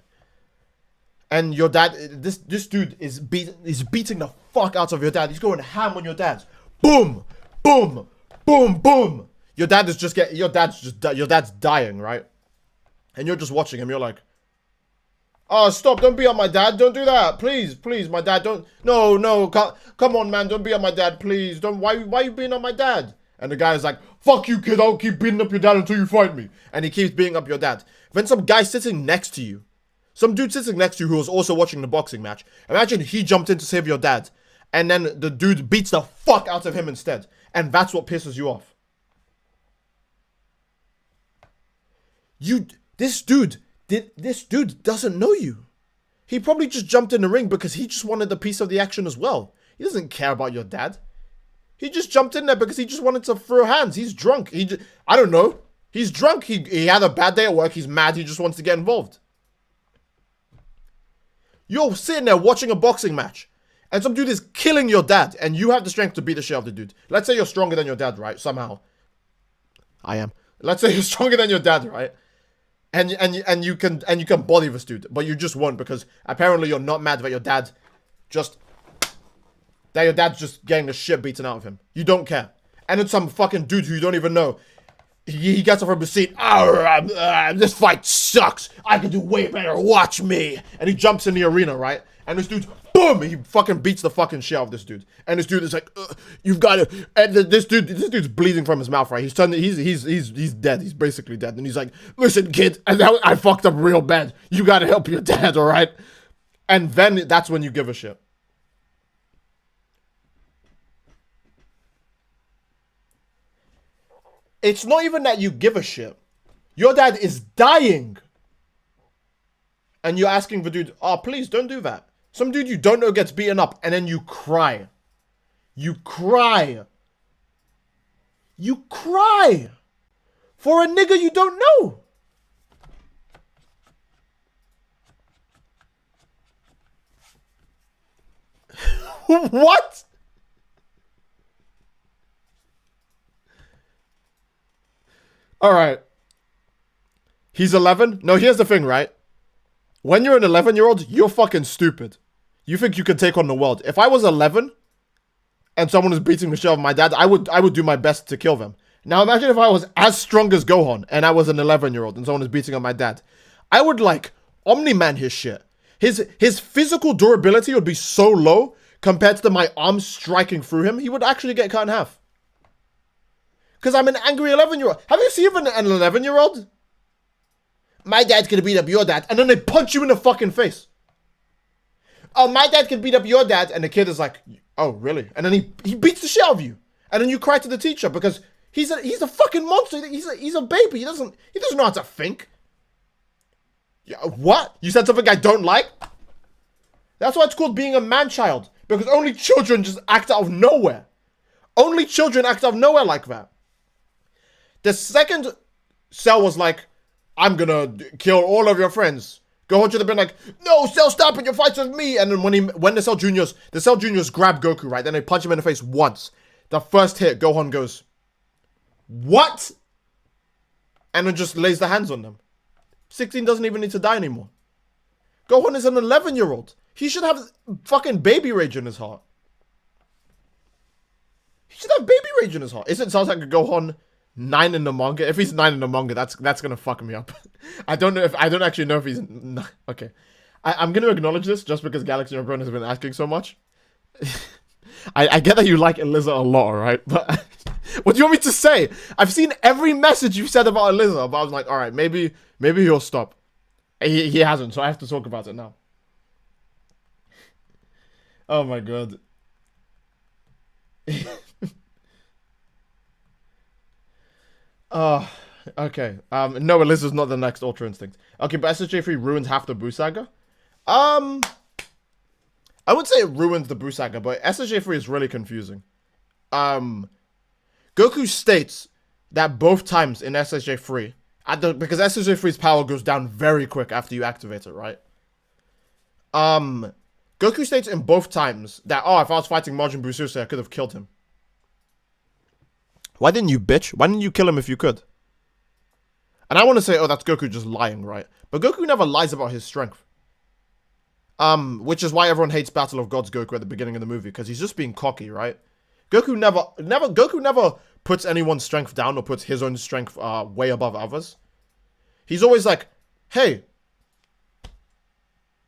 And your dad, this dude is beating the fuck out of your dad. He's going ham on your dad. Boom, boom, boom, boom. Your dad's dying, right? And you're just watching him. You're like, oh, stop! Don't beat up my dad. Don't do that, please, please. My dad, don't. No, come on, man. Don't beat up my dad, please. Don't. Why you beating up my dad? And the guy is like, fuck you, kid. I'll keep beating up your dad until you fight me. And he keeps beating up your dad. Then some guy sitting next to you, some dude sitting next to you who was also watching the boxing match, imagine he jumped in to save your dad, and then the dude beats the fuck out of him instead. And that's what pisses you off. This dude doesn't know you. He probably just jumped in the ring because he just wanted a piece of the action as well. He doesn't care about your dad. He just jumped in there because he just wanted to throw hands. He's drunk. I don't know. He's drunk. He had a bad day at work. He's mad. He just wants to get involved. You're sitting there watching a boxing match, and some dude is killing your dad, and you have the strength to beat the shit out of the dude. Let's say you're stronger than your dad, right? Somehow. I am. Let's say you're stronger than your dad, right? And you can body this dude, but you just won't because apparently you're not mad that your dad's just getting the shit beaten out of him. You don't care. And it's some fucking dude who you don't even know. He gets up from his seat. This fight sucks. I can do way better. Watch me. And he jumps in the arena, right? And this dude, boom, he fucking beats the fucking shit out of this dude. And this dude is like, you've got to. And this dude's bleeding from his mouth, right? He's dead. He's basically dead. And he's like, listen, kid, I fucked up real bad. You got to help your dad, all right? And then that's when you give a shit. It's not even that you give a shit. Your dad is dying. And you're asking the dude, oh, please don't do that. Some dude you don't know gets beaten up and then you cry. You cry. You cry. For a nigga you don't know. What? All right. He's 11? No, here's the thing, right? When you're an 11-year-old, you're fucking stupid. You think you can take on the world. If I was 11 and someone was beating the shit out of my dad, I would do my best to kill them. Now imagine if I was as strong as Gohan and I was an 11-year-old and someone was beating up my dad. I would like Omni-Man his shit. His physical durability would be so low compared to my arms striking through him, he would actually get cut in half. Because I'm an angry 11-year-old. Have you seen an 11-year-old? My dad's gonna beat up your dad. And then they punch you in the fucking face. Oh, my dad can beat up your dad. And the kid is like, oh, really? And then he beats the shit out of you. And then you cry to the teacher because he's a fucking monster. He's a baby. He doesn't know how to think. Yeah, what? You said something I don't like? That's why it's called being a man-child. Because only children just act out of nowhere. Only children act out of nowhere like that. The second Cell was like, I'm gonna kill all of your friends. Gohan should have been like, no, Cell, stop it, your fights with me. And then when the Cell Juniors grab Goku, right? Then they punch him in the face once. The first hit, Gohan goes, what? And then just lays the hands on them. 16 doesn't even need to die anymore. Gohan is an 11-year-old. He should have fucking baby rage in his heart. He should have baby rage in his heart. It sounds like a Gohan 9 in the manga. If he's 9 in the manga, that's gonna fuck me up. I don't actually know if he's okay. I'm going to acknowledge this just because Galaxy Rebellion has been asking so much. I get that you like Eliza a lot, alright? But what do you want me to say? I've seen every message you've said about Eliza, but I was like, alright, maybe he'll stop. He hasn't, so I have to talk about it now. Oh my god. Oh, okay. No, Eliza's not the next Ultra Instinct. Okay, but SSJ3 ruins half the Buu saga. I wouldn't say it ruins the Buu saga, but SSJ3 is really confusing. Goku states that both times in SSJ3, because SSJ3's power goes down very quick after you activate it, right? Goku states in both times that, oh, if I was fighting Majin Buu Susei, I could have killed him. Why didn't you, bitch? Why didn't you kill him if you could? And I want to say, oh, that's Goku just lying, right? But Goku never lies about his strength. Which is why everyone hates Battle of Gods Goku at the beginning of the movie, because he's just being cocky, right? Goku never puts anyone's strength down or puts his own strength way above others. He's always like, hey,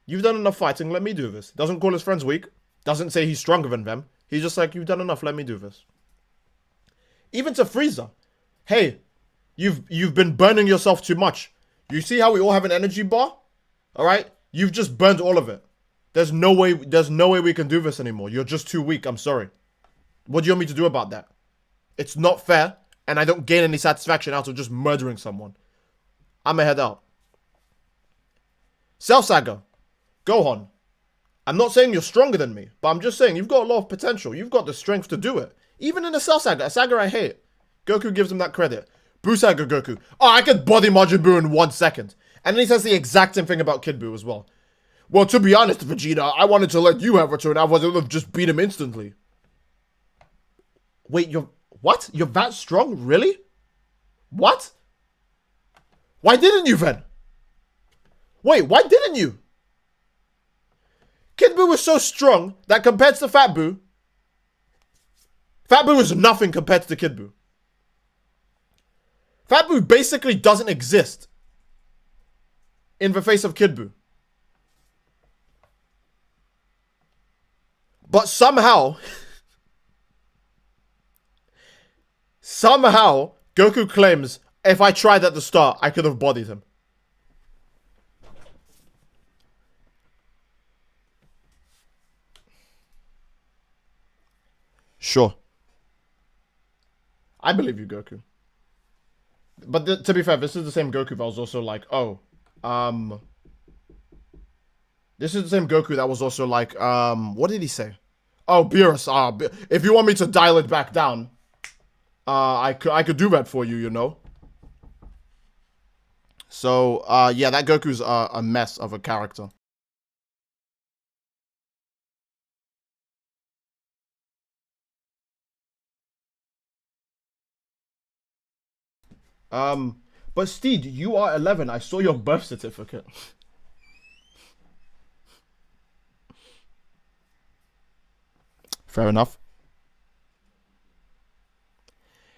you've done enough fighting, let me do this. Doesn't call his friends weak. Doesn't say he's stronger than them. He's just like, you've done enough, let me do this. Even to Frieza. Hey, you've been burning yourself too much. You see how we all have an energy bar? Alright? You've just burned all of it. There's no way we can do this anymore. You're just too weak, I'm sorry. What do you want me to do about that? It's not fair, and I don't gain any satisfaction out of just murdering someone. I'ma head out. Cell Saga. Gohan. I'm not saying you're stronger than me, but I'm just saying you've got a lot of potential. You've got the strength to do it. Even in a Cell Saga, a saga I hate. Goku gives him that credit. Buu Saga Goku. Oh, I could body Majin Buu in 1 second. And then he says the exact same thing about Kid Buu as well. Well, to be honest, Vegeta, I wanted to let you have a turn. I would have just beat him instantly. Wait, what? You're that strong? Really? What? Why didn't you then? Wait, why didn't you? Kid Buu was so strong that compared to Fat Buu is nothing compared to Kid Buu. Fat Buu basically doesn't exist in the face of Kid Buu. But somehow, Goku claims, if I tried at the start, I could have bodied him. Sure. I believe you, Goku. But to be fair, this is the same Goku that was also like, oh, this is the same Goku that was also like, what did he say? Oh, Beerus, if you want me to dial it back down, I could do that for you, you know? So, yeah, that Goku's a mess of a character. But Steed, you are 11. I saw your birth certificate. Fair enough.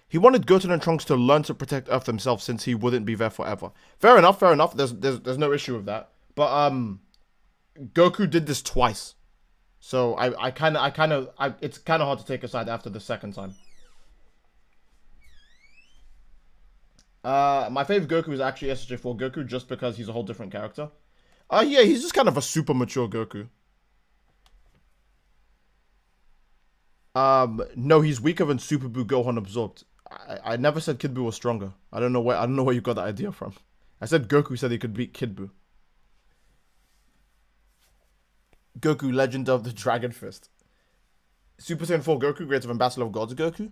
He wanted Goten and Trunks to learn to protect Earth themselves since he wouldn't be there forever. Fair enough, fair enough. There's no issue with that. But Goku did this twice. So it's kind of hard to take a side after the second time. My favorite Goku is actually SSJ4 Goku just because he's a whole different character. Yeah, he's just kind of a super mature Goku. No, he's weaker than Super Buu Gohan absorbed. I never said Kid Buu was stronger. I don't know where you got that idea from. I said Goku said he could beat Kid Buu. Goku, Legend of the Dragon Fist. Super Saiyan 4 Goku greater than Battle of Gods Goku?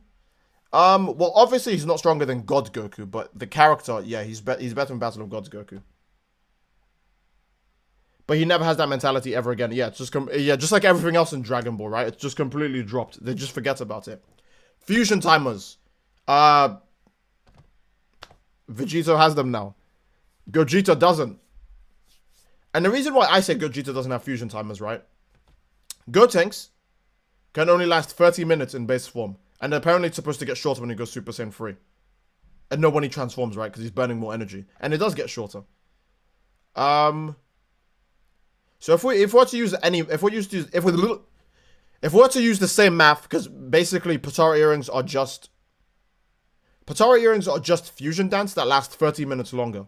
Well, obviously he's not stronger than God Goku, but the character, yeah, he's better than Battle of Gods Goku. But he never has that mentality ever again. Yeah, it's just like everything else in Dragon Ball, right? It's just completely dropped. They just forget about it. Fusion timers. Vegito has them now. Gogeta doesn't. And the reason why I say Gogeta doesn't have fusion timers, right? Gotenks can only last 30 minutes in base form. And apparently it's supposed to get shorter when he goes Super Saiyan 3. And no, when he transforms, right? Because he's burning more energy. And it does get shorter. So if we were to use the same math, because basically Potara earrings are just fusion dance that last 30 minutes longer.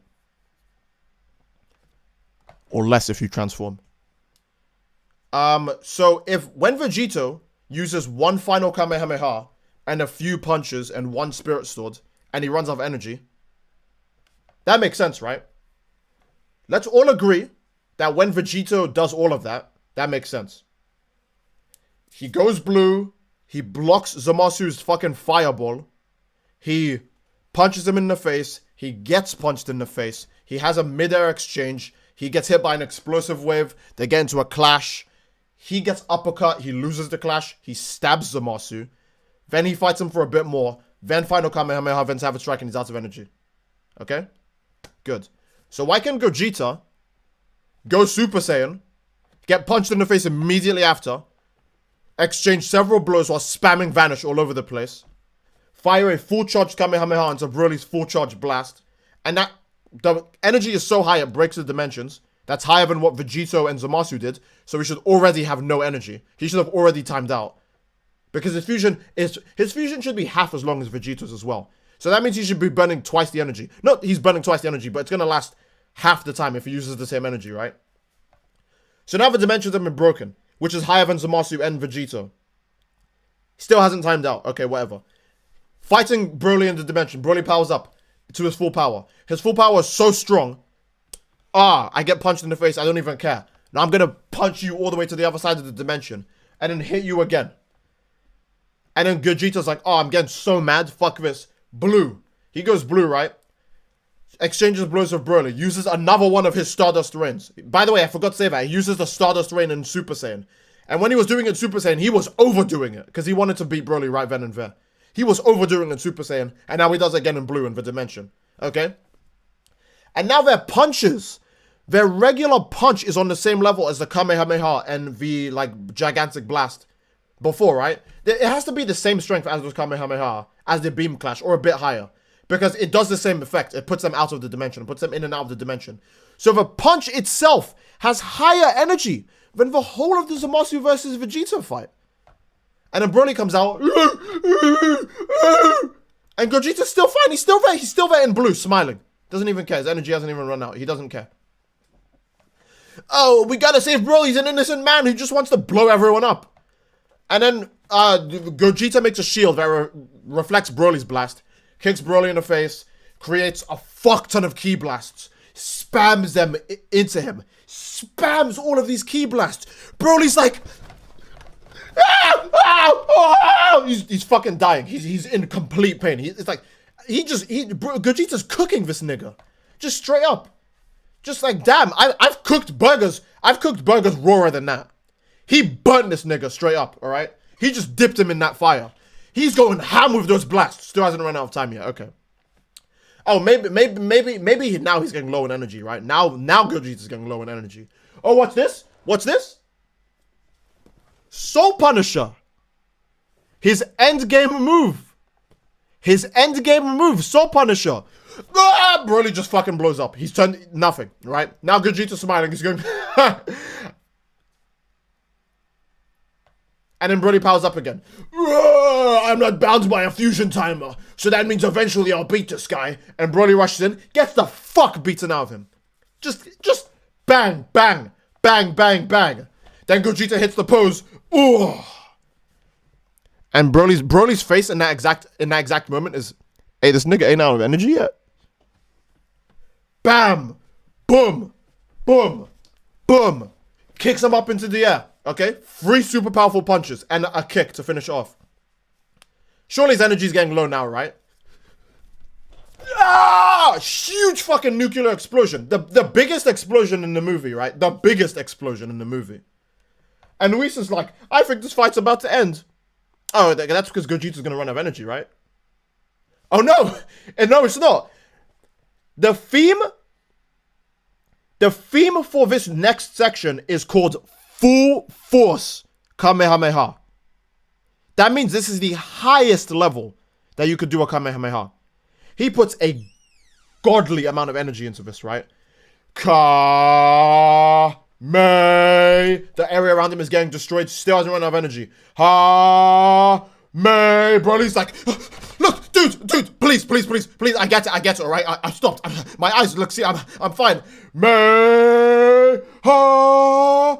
Or less if you transform. So when Vegito uses one final Kamehameha and a few punches and one Spirit Sword, and he runs out of energy, that makes sense, right? Let's all agree that when Vegito does all of that, that makes sense. He goes blue, he blocks Zamasu's fucking fireball, he punches him in the face, he gets punched in the face, he has a mid-air exchange, he gets hit by an explosive wave, they get into a clash, he gets uppercut, he loses the clash, he stabs Zamasu, then he fights him for a bit more, then final Kamehameha, then Savage Strike, and he's out of energy. Okay? Good. So why can Gogeta go Super Saiyan, get punched in the face immediately after, exchange several blows while spamming Vanish all over the place, fire a full charge Kamehameha into Broly's full charge blast, and that the energy is so high it breaks the dimensions. That's higher than what Vegito and Zamasu did, so he should already have no energy. He should have already timed out. Because his fusion should be half as long as Vegito's as well. So that means he should be burning twice the energy. Not he's burning twice the energy, but it's going to last half the time if he uses the same energy, right? So now the dimensions have been broken, which is higher than Zamasu and Vegito. Still hasn't timed out. Okay, whatever. Fighting Broly in the dimension. Broly powers up to his full power. His full power is so strong. I get punched in the face. I don't even care. Now I'm going to punch you all the way to the other side of the dimension and then hit you again. And then Gogeta's like, I'm getting so mad. Fuck this. Blue. He goes blue, right? Exchanges blows with Broly. Uses another one of his Stardust Rains. By the way, I forgot to say that. He uses the Stardust Rain in Super Saiyan. And when he was doing it in Super Saiyan, he was overdoing it. Because he wanted to beat Broly right then and there. He was overdoing it in Super Saiyan. And now he does it again in blue in the dimension. Okay? And now their punches. Their regular punch is on the same level as the Kamehameha and the, gigantic blast. Before, right? It has to be the same strength as those Kamehameha, as the Beam Clash, or a bit higher. Because it does the same effect. It puts them out of the dimension. It puts them in and out of the dimension. So the punch itself has higher energy than the whole of the Zamasu versus Vegeta fight. And then Broly comes out. And Gogeta's still fine. He's still there. He's still there in blue, smiling. Doesn't even care. His energy hasn't even run out. He doesn't care. Oh, we gotta save Broly. He's an innocent man who just wants to blow everyone up. And then Gogeta makes a shield that reflects Broly's blast, kicks Broly in the face, creates a fuck ton of ki blasts, spams them into him, spams all of these ki blasts. Broly's like, he's fucking dying. He's in complete pain. Gogeta's cooking this nigga, just straight up, just like damn. I've cooked burgers. I've cooked burgers rawer than that. He burnt this nigga straight up, alright? He just dipped him in that fire. He's going ham with those blasts. Still hasn't run out of time yet, okay. Oh, maybe now he's getting low in energy, right? Now Gogeta's getting low in energy. Oh, what's this? What's this? Soul Punisher. His endgame move. Soul Punisher. Broly just fucking blows up. He's turned nothing, right? Now Gogeta's smiling. He's going... And then Broly powers up again. I'm not bound by a fusion timer, so that means eventually I'll beat this guy. And Broly rushes in, gets the fuck beaten out of him. Just bang, bang, bang, bang, bang. Then Gogeta hits the pose. Ooh. And Broly's face in that exact moment is, hey, this nigga ain't out of energy yet. Bam, boom, boom, boom. Kicks him up into the air. Okay, 3 super powerful punches and a kick to finish off. Surely his energy's getting low now, right? Huge fucking nuclear explosion. The biggest explosion in the movie, right? The biggest explosion in the movie. And Whis is like, I think this fight's about to end. Oh, that's because Gogeta's gonna run out of energy, right? Oh no! And no, it's not. The theme for this next section is called Full Force Kamehameha. That means this is the highest level that you could do a Kamehameha. He puts a godly amount of energy into this, right? May. The area around him is getting destroyed. Still hasn't run out of energy. Ha. May. Broly's like, look, dude, please. I get it, all right? I stopped. My eyes, look, see, I'm fine. May. Ha.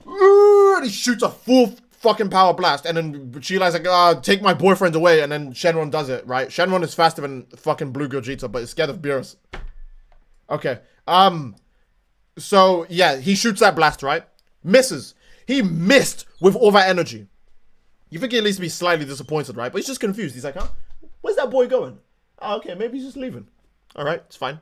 And he shoots a full fucking power blast, and then Cheelai's like, take my boyfriend away, and then Shenron does it, right? Shenron is faster than fucking Blue Gogeta, but is scared of Beerus. Okay, so, yeah, he shoots that blast, right? Misses. He missed with all that energy. You think he'd at least be slightly disappointed, right? But he's just confused. He's like, huh? Where's that boy going? Oh, okay, maybe he's just leaving. Alright, it's fine.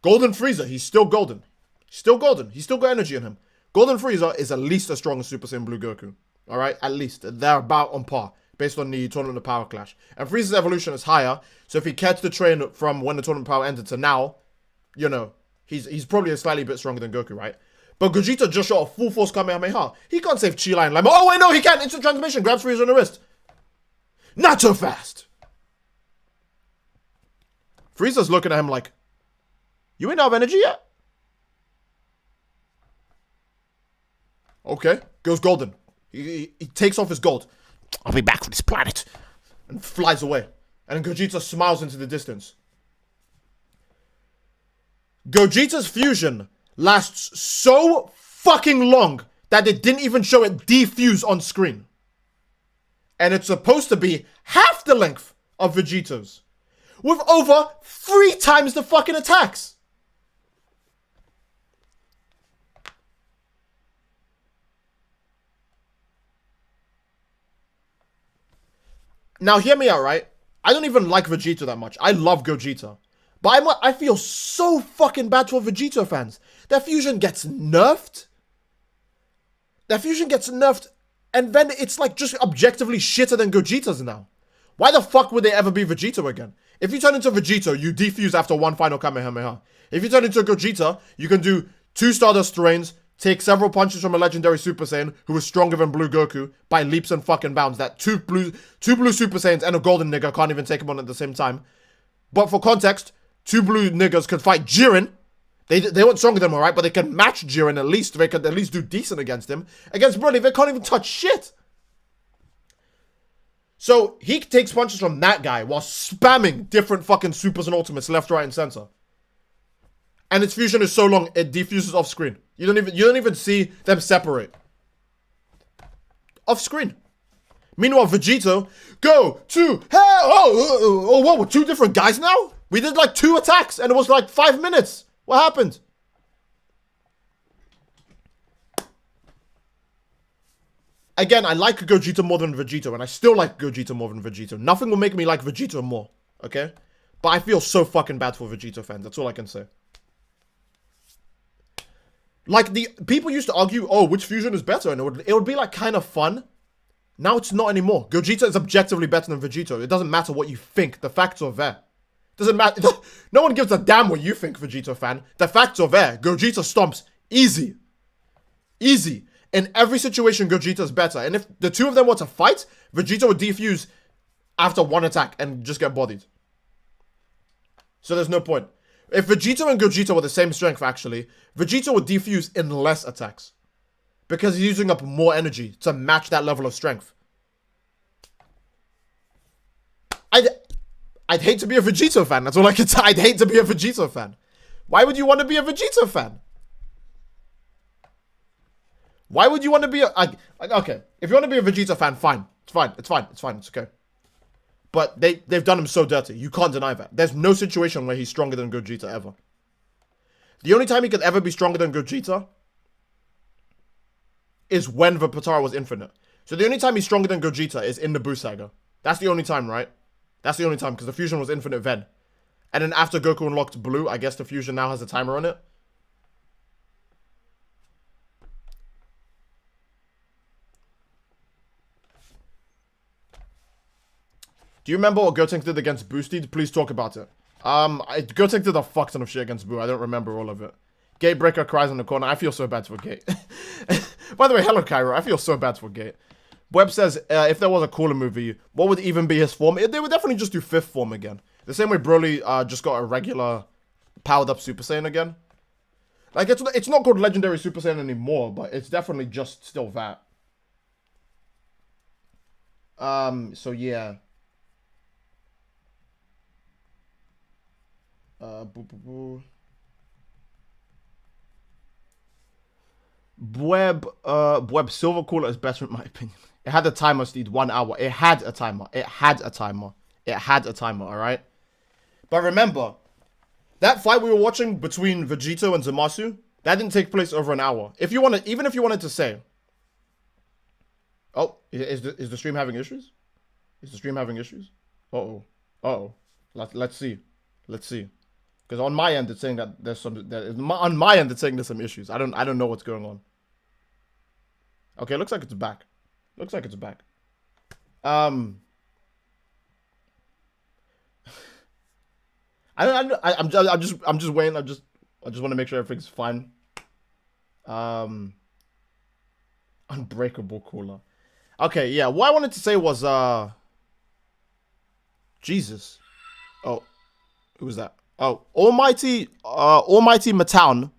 Golden Frieza, he's still golden. Still golden. He's still got energy in him. Golden Frieza is at least as strong as Super Saiyan Blue Goku. Alright, at least. They're about on par, based on the Tournament of Power Clash. And Frieza's evolution is higher, so if he catch the train from when the Tournament of Power ended to now, you know, he's probably a slightly bit stronger than Goku, right? But Gogeta just shot a full force Kamehameha. He can't save Cheelai and Lama. Oh, wait, no, he can't. Instant transmission. Grabs Frieza on the wrist. Not so fast. Frieza's looking at him like, you ain't out of energy yet? Okay. Goes golden. He takes off his gold. I'll be back from this planet. And flies away. And then Gogeta smiles into the distance. Gogeta's fusion lasts so fucking long that it didn't even show it defuse on screen. And it's supposed to be half the length of Vegeta's, with over 3 times the fucking attacks. Now hear me out, right? I don't even like Vegeta that much. I love Gogeta. But I feel so fucking bad for Vegeta fans. Their fusion gets nerfed. And then it's like just objectively shitter than Gogeta's now. Why the fuck would they ever be Vegeta again? If you turn into Vegeta, you defuse after one final Kamehameha. If you turn into Gogeta, you can do 2 Stardust Rains, take several punches from a legendary Super Saiyan who is stronger than Blue Goku by leaps and fucking bounds. That two blue Super Saiyans and a golden nigga can't even take him on at the same time. But for context, 2 blue niggas could fight Jiren. They weren't stronger than him, alright? But they can match Jiren at least. They could at least do decent against him. Against Broly, they can't even touch shit. So, he takes punches from that guy while spamming different fucking supers and ultimates left, right, and center. And its fusion is so long, it diffuses off screen. You don't even see them separate. Off screen. Meanwhile, Vegeta, go to hell! Oh, what, we're 2 different guys now? We did like 2 attacks and it was like 5 minutes. What happened? Again, I like Gogeta more than Vegeta, and I still like Gogeta more than Vegeta. Nothing will make me like Vegeta more, okay? But I feel so fucking bad for Vegeta fans. That's all I can say. Like, the people used to argue, oh, which fusion is better? And it would be like kind of fun. Now it's not anymore. Gogeta is objectively better than Vegeta. It doesn't matter what you think. The facts are there. Doesn't matter. No one gives a damn what you think, Vegeta fan. The facts are there. Gogeta stomps. Easy. Easy. In every situation, Gogeta is better. And if the 2 of them were to fight, Vegeta would defuse after 1 attack and just get bodied. So there's no point. If Vegeta and Gogeta were the same strength, actually, Vegeta would defuse in less attacks. Because he's using up more energy to match that level of strength. I'd hate to be a Vegeta fan. That's all I can say. I'd hate to be a Vegeta fan. Why would you want to be a Vegeta fan? Why would you want to be a... okay, if you want to be a Vegeta fan, fine. It's fine. It's okay. But they've done him so dirty. You can't deny that. There's no situation where he's stronger than Gogeta ever. The only time he could ever be stronger than Gogeta is when the Potara was infinite. So the only time he's stronger than Gogeta is in the Buu Saga. That's the only time, right? That's the only time, because the fusion was infinite then. And then after Goku unlocked Blue, I guess the fusion now has a timer on it. Do you remember what Gotenks did against Boosted? Please talk about it. Gotenks did a fuck ton of shit against Buu. I don't remember all of it. Gatebreaker cries in the corner. I feel so bad for Gate. By the way, hello, Cairo. I feel so bad for Gate. Webb says, if there was a cooler movie, what would even be his form? They would definitely just do 5th form again. The same way Broly just got a regular powered up Super Saiyan again. Like, it's not called Legendary Super Saiyan anymore, but it's definitely just still that. So yeah. Boo, boo, boo. Web Silver Cooler is better in my opinion. It had a timer, Steed, 1 hour. It had a timer. It had a timer. It had a timer, alright? But remember, that fight we were watching between Vegito and Zamasu, that didn't take place over an hour. If you wanted, even if you wanted to say, oh, is the stream having issues? Is the stream having issues? Uh-oh. Uh-oh. Let's see. Let's see. Because on my end, it's saying that there's some. On my end, it's saying there's some issues. I don't know what's going on. Okay, looks like it's back. Looks like it's back. I'm just waiting. I just want to make sure everything's fine. Unbreakable Cooler. Okay, yeah. What I wanted to say was Jesus. Oh, who was that? Oh, Almighty Matown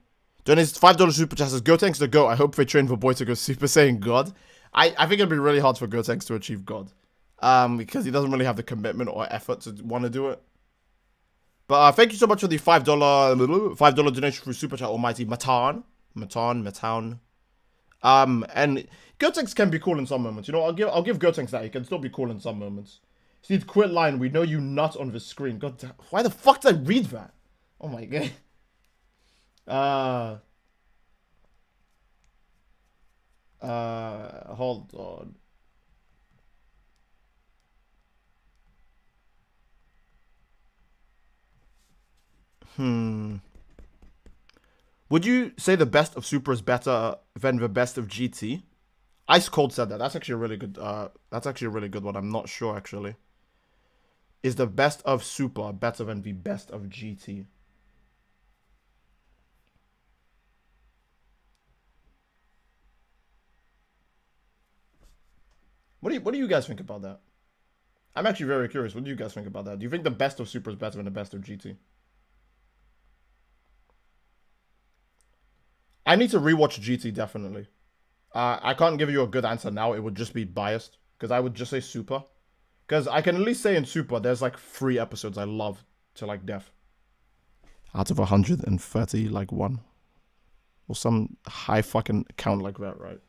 donates $5 super chat. Says, Gotenks the GOAT. I hope they train for boy to go Super Saiyan God. I think it'd be really hard for Gotenks to achieve God. Because he doesn't really have the commitment or effort to want to do it. But thank you so much for the $5 donation through super chat, Almighty Matown. And Gotenks can be cool in some moments. You know, I'll give Gotenks that. He can still be cool in some moments. Steve, quit line. We know you not on the screen. God damn. Why the fuck did I read that? Oh my god. Hold on. Would you say the best of Super is better than the best of GT? Ice Cold said that. That's actually a really good. That's actually a really good one. I'm not sure actually. Is the best of Super better than the best of GT? What do you guys think about that? I'm actually very curious. What do you guys think about that? Do you think the best of Super is better than the best of GT? I need to rewatch GT definitely. I can't give you a good answer now. It would just be biased because I would just say Super. Because I can at least say in Super, there's like 3 episodes I love to like death. Out of 130, like 1. Or some high fucking count like that, right?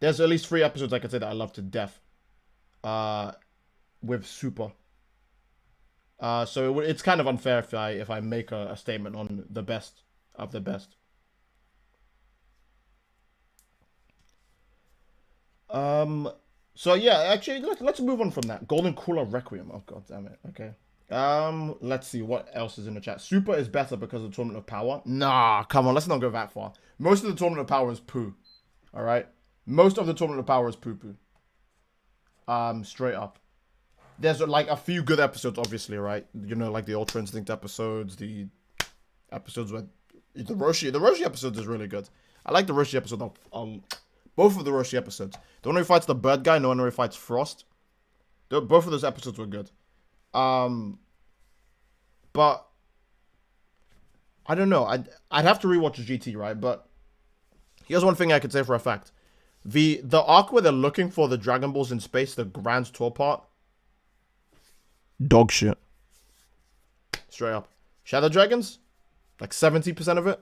There's at least 3 episodes I can say that I love to death. With Super. So it's kind of unfair if I make a statement on the best of the best. So yeah, actually, let's move on from that. Golden Cooler Requiem. Oh god damn it. Okay. Let's see what else is in the chat. Super is better because of Tournament of Power. Nah, come on, let's not go that far. Most of the Tournament of Power is poo. All right, most of the Tournament of Power is poo poo. Straight up. There's like a few good episodes, obviously, right? You know, like the Ultra Instinct episodes, the episodes where the Roshi episode is really good. I like the Roshi episode of both of the Roshi episodes. The one where he fights the bird guy, and the one where he fights Frost. Both of those episodes were good. But I don't know. I'd have to rewatch GT, right? But here's one thing I could say for a fact: the arc where they're looking for the Dragon Balls in space, the Grand Tour part, dog shit. Straight up. Shadow Dragons, like 70% of it,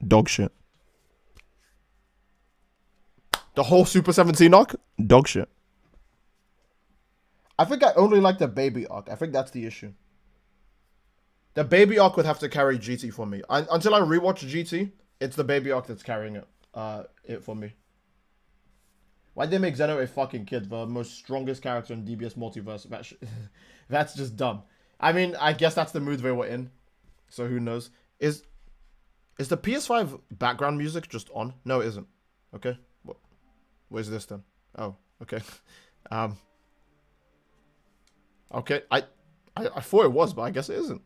dog shit. The whole Super 17 arc, dog shit. I think I only like the baby arc. I think that's the issue. The baby arc would have to carry GT for me. Until I rewatch GT, it's the baby arc that's carrying it for me. Why did they make Zeno a fucking kid? The most strongest character in DBS Multiverse. That's just dumb. I mean, I guess that's the mood they were in. So who knows? Is the PS5 background music just on? No, it isn't. Okay. Where's this then? Oh, okay. Okay, I thought it was, but I guess it isn't.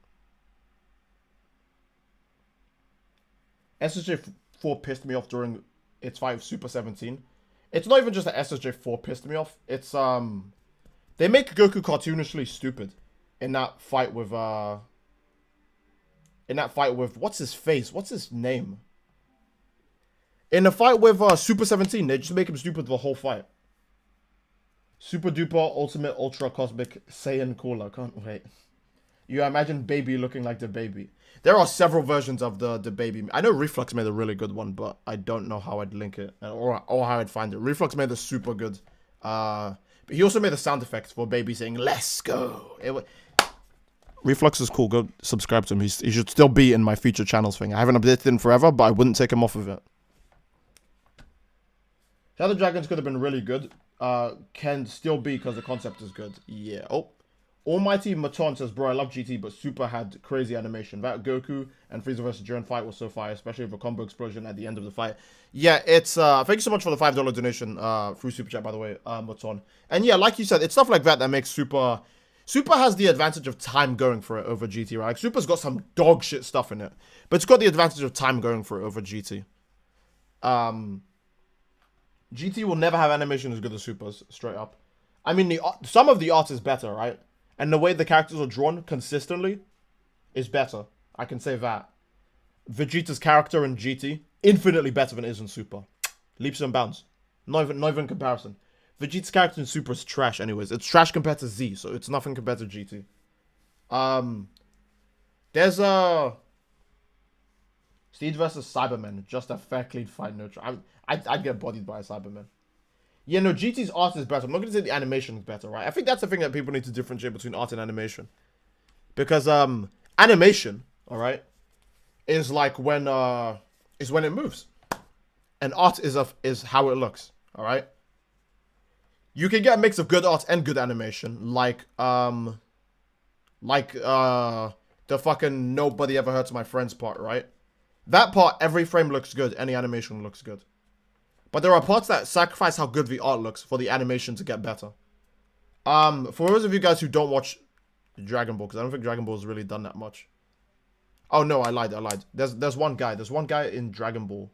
SSJ4 pissed me off during its fight with Super 17. It's not even just that SSJ4 pissed me off. It's they make Goku cartoonishly stupid in that fight with in that fight with, what's his face? What's his name? In the fight with Super 17, they just make him stupid the whole fight. Super duper ultimate ultra cosmic Saiyan cooler. Can't wait. You imagine Baby looking like the Baby. There are several versions of the Baby. I know Reflux made a really good one, but I don't know how I'd link it or how I'd find it. Reflux made a super good. But he also made the sound effects for Baby saying "Let's go." Reflux is cool. Go subscribe to him. He should still be in my future channels thing. I haven't updated him forever, but I wouldn't take him off of it. Shadow Dragons could have been really good. Can still be because the concept is good. Yeah. Oh. Almighty Maton says, bro, I love GT, but Super had crazy animation. That Goku and Frieza vs. Jiren fight was so fire, especially with a combo explosion at the end of the fight. Yeah, it's, thank you so much for the $5 donation, through Super Chat, by the way, Maton. And yeah, like you said, it's stuff like that that makes Super has the advantage of time going for it over GT, right? Like, Super's got some dog shit stuff in it, but it's got the advantage of time going for it over GT. GT will never have animation as good as Super's, straight up. I mean, some of the art is better, right? And the way the characters are drawn consistently is better. I can say that. Vegeta's character in GT, infinitely better than it is in Super. Leaps and bounds. Not even comparison. Vegeta's character in Super is trash anyways. It's trash compared to Z, so it's nothing compared to GT. There's Steed versus Cyberman. Just a fair, clean fight. No, I'd get bodied by a Cyberman. Yeah, no, GT's art is better. I'm not going to say the animation is better, right? I think that's the thing that people need to differentiate between art and animation. Because, animation, alright, is like when, is when it moves. And art is how it looks, alright? You can get a mix of good art and good animation, like the fucking nobody ever hurts my friends part, right? That part, every frame looks good, any animation looks good. But there are parts that sacrifice how good the art looks for the animation to get better. For those of you guys who don't watch Dragon Ball, because I don't think Dragon Ball's really done that much. Oh no, I lied. There's one guy. There's one guy in Dragon Ball.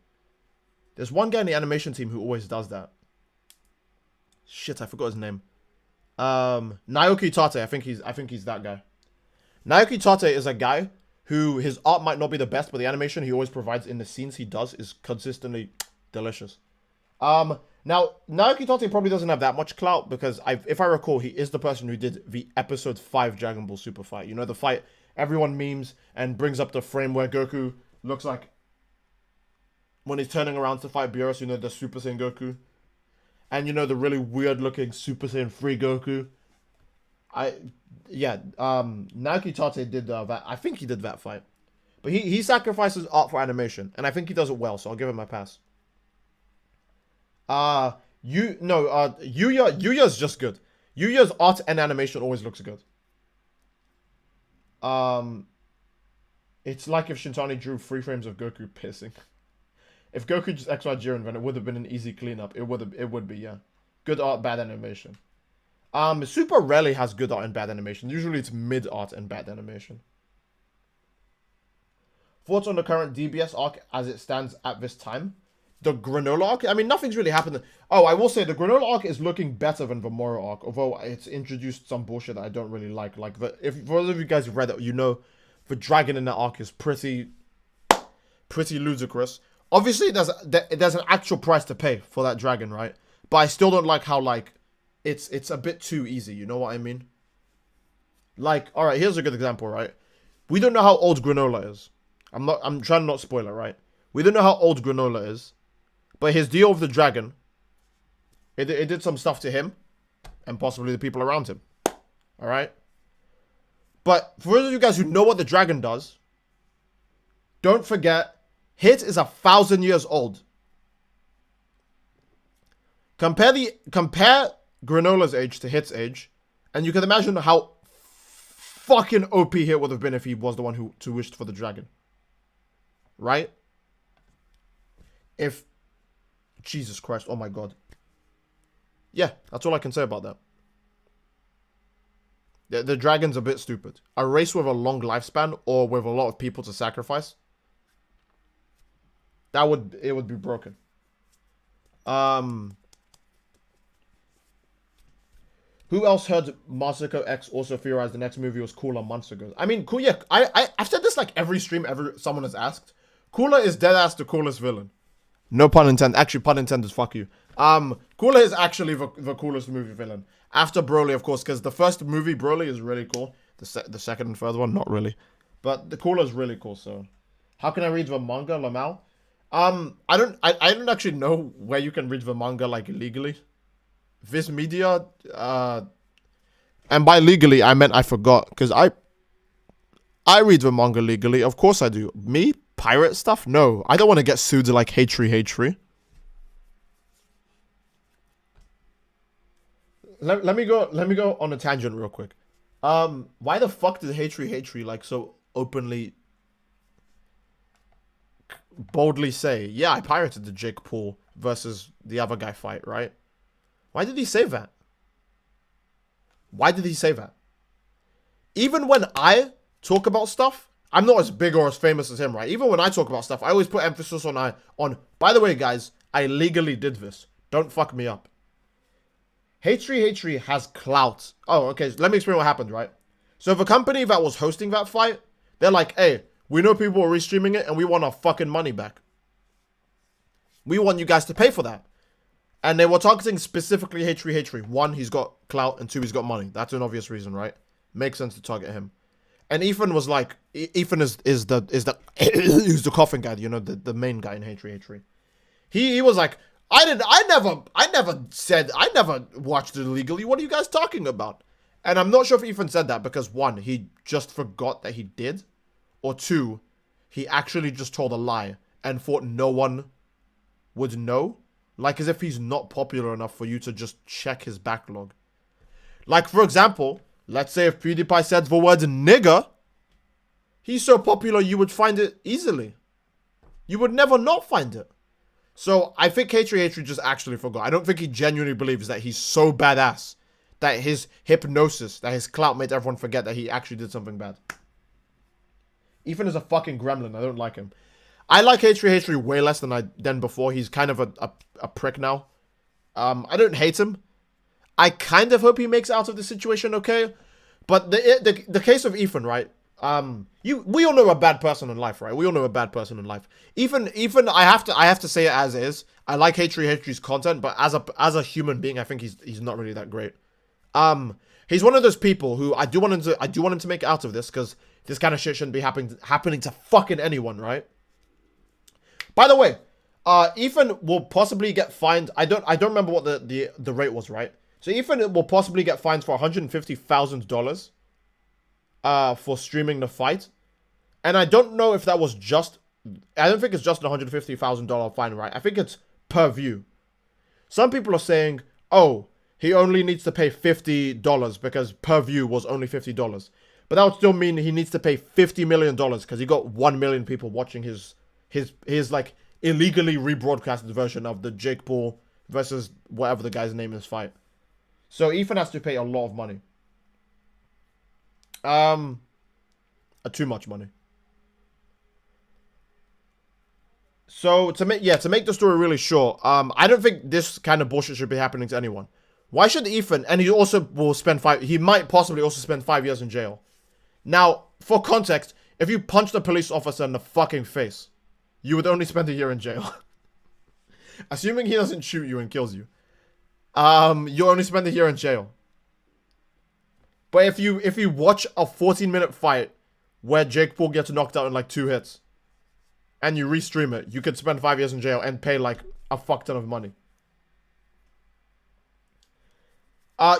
There's one guy in the animation team who always does that. Shit, I forgot his name. Naoki Tate. I think he's that guy. Naoki Tate is a guy who his art might not be the best, but the animation he always provides in the scenes he does is consistently delicious. Now, Naoki Tate probably doesn't have that much clout because if I recall, he is the person who did the episode 5 Dragon Ball Super fight. You know, the fight everyone memes and brings up the frame where Goku looks like when he's turning around to fight Beerus, you know, the Super Saiyan Goku. And you know, the really weird looking Super Saiyan 3 Goku. Naoki Tate did that. I think he did that fight. But he sacrifices art for animation. And I think he does it well, so I'll give him a pass. Yuya's just good. Yuya's art and animation always looks good. It's like if Shintani drew 3 frames of Goku pissing. If Goku just XY Jiren, then it would have been an easy cleanup. It would be, yeah. Good art, bad animation. Super rarely has good art and bad animation. Usually it's mid art and bad animation. Thoughts on the current DBS arc as it stands at this time? The Granola arc? I mean, nothing's really happened. Oh, I will say the Granola arc is looking better than the Moro arc, although it's introduced some bullshit that I don't really like. Like, if for those of you guys who've read it, you know the dragon in that arc is pretty ludicrous. Obviously, there's an actual price to pay for that dragon, right? But I still don't like how, like, it's a bit too easy, you know what I mean? Like, alright, here's a good example, right? We don't know how old Granola is. I'm trying to not spoil it, right? We don't know how old Granola is. But his deal with the dragon, it did some stuff to him, and possibly the people around him. Alright? But for those of you guys who know what the dragon does, don't forget, Hit is 1,000 years old. Compare Granola's age to Hit's age, and you can imagine how fucking OP Hit would have been if he was the one who wished for the dragon. Right? Jesus Christ, oh my god. Yeah, that's all I can say about that. The dragon's a bit stupid. A race with a long lifespan or with a lot of people to sacrifice, it would be broken. Who else heard Masako X also theorized the next movie was Cooler months ago? I mean, cool. Yeah, I've said this like every stream someone has asked. Cooler is deadass the coolest villain. No pun intended. Actually, pun intended. Fuck you. Cooler is actually the coolest movie villain after Broly, of course, because the first movie Broly is really cool. The second and third one, not really, but the Cooler is really cool. So, how can I read the manga, Lamal? I don't actually know where you can read the manga like legally. Viz Media, and by legally I meant I forgot, because I read the manga legally. Of course I do. Me? Pirate stuff? No. I don't want to get sued like Hatry. Let me go on a tangent real quick. Why the fuck did Hatry like so openly boldly say, yeah, I pirated the Jake Paul versus the other guy fight, right? Why did he say that? Why did he say that? Even when I talk about stuff, I'm not as big or as famous as him, right? Even when I talk about stuff, I always put emphasis on, by the way, guys, I legally did this. Don't fuck me up. Hatry has clout. Oh, okay, so let me explain what happened, right? So the company that was hosting that fight, they're like, hey, we know people are restreaming it and we want our fucking money back. We want you guys to pay for that. And they were targeting specifically Hatry. One, he's got clout, and two, he's got money. That's an obvious reason, right? Makes sense to target him. And Ethan was like, Ethan is the who's the coffin guy, you know, the main guy in Hatry. He was like, I never watched it illegally. What are you guys talking about? And I'm not sure if Ethan said that because one, he just forgot that he did, or two, he actually just told a lie and thought no one would know. Like, as if he's not popular enough for you to just check his backlog. Like, for example, let's say if PewDiePie said the word nigger, he's so popular you would find it easily. You would never not find it. So, I think Hatry just actually forgot. I don't think he genuinely believes that he's so badass that his hypnosis, that his clout made everyone forget that he actually did something bad. Ethan is a fucking gremlin. I don't like him. I like Hatry way less than before. He's kind of a prick now. I don't hate him. I kind of hope he makes out of the situation okay. But the case of Ethan, right? We all know a bad person in life, right? We all know a bad person in life. Ethan, I have to say it as is. I like Hatry's content, but as a human being, I think he's not really that great. He's one of those people who I do want him to make out of this, because this kind of shit shouldn't be happening to fucking anyone, right? By the way, Ethan will possibly get fined. I don't remember what the rate was, right? So Ethan will possibly get fined for $150,000 for streaming the fight. And I don't know if that was just, I don't think it's just an $150,000 fine, right? I think it's per view. Some people are saying, oh, he only needs to pay $50 because per view was only $50. But that would still mean he needs to pay $50 million because he got 1 million people watching his like illegally rebroadcasted version of the Jake Paul versus whatever the guy's name is fight. So Ethan has to pay a lot of money. Too much money. So to make the story really short, I don't think this kind of bullshit should be happening to anyone. Why should Ethan, and he also will spend he might possibly also spend 5 years in jail. Now, for context, if you punched a police officer in the fucking face, you would only spend a year in jail. Assuming he doesn't shoot you and kills you. You only spend a year in jail. But if you watch a 14-minute fight where Jake Paul gets knocked out in like 2 hits, and you restream it, you could spend 5 years in jail and pay like a fuck ton of money.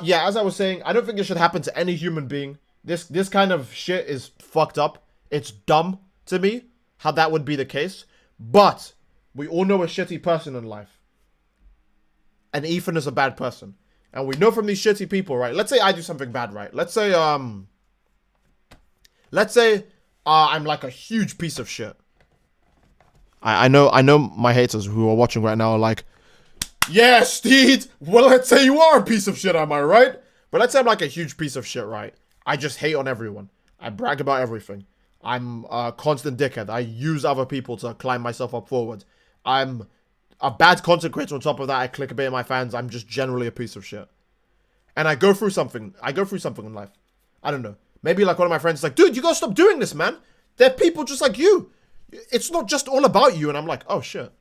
Yeah, as I was saying, I don't think it should happen to any human being. This kind of shit is fucked up. It's dumb to me how that would be the case. But we all know a shitty person in life. And Ethan is a bad person. And we know from these shitty people, right? Let's say I do something bad, right? Let's say I'm like a huge piece of shit. I know my haters who are watching right now are like, yeah, Steed, well, let's say you are a piece of shit, am I right? But let's say I'm like a huge piece of shit, right? I just hate on everyone. I brag about everything. I'm a constant dickhead. I use other people to climb myself up forward. I'm a bad content creator on top of that. I clickbait my fans. I'm just generally a piece of shit. and I go through something in life. I don't know. Maybe like one of my friends is like, dude, you gotta stop doing this, man. They're people just like you. It's not just all about you. And I'm like, oh shit,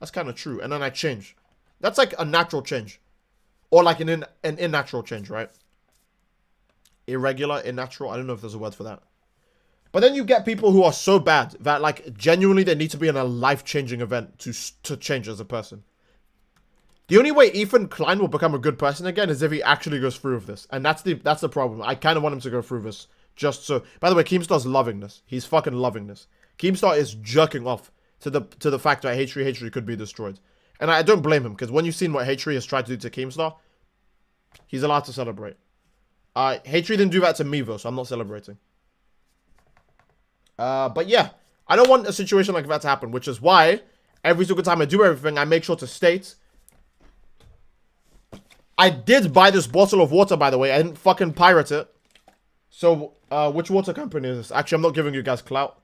that's kind of true. And then I change. That's like a natural change, or like an unnatural change, right? Irregular, unnatural. I don't know if there's a word for that. But then you get people who are so bad that like genuinely they need to be in a life-changing event to change as a person. The only way Ethan Klein will become a good person again is if he actually goes through with this. And that's the problem. I kind of want him to go through this just so. By the way, Keemstar's loving this. He's fucking loving this. Keemstar is jerking off to the fact that H3 could be destroyed. And I don't blame him, because when you've seen what H3 has tried to do to Keemstar, he's allowed to celebrate. H3 didn't do that to me though, so I'm not celebrating. But yeah, I don't want a situation like that to happen, which is why every single time I do everything, I make sure to state. I did buy this bottle of water, by the way. I didn't fucking pirate it. So, which water company is this? Actually, I'm not giving you guys clout.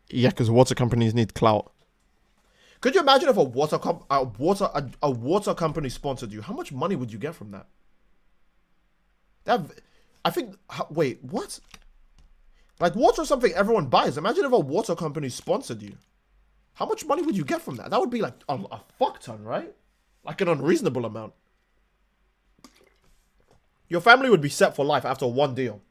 Yeah, because water companies need clout. Could you imagine if a water company sponsored you? How much money would you get from that? I think. Wait, what? Like water is something everyone buys. Imagine if a water company sponsored you. How much money would you get from that? That would be like a fuck ton, right? Like an unreasonable amount. Your family would be set for life after one deal.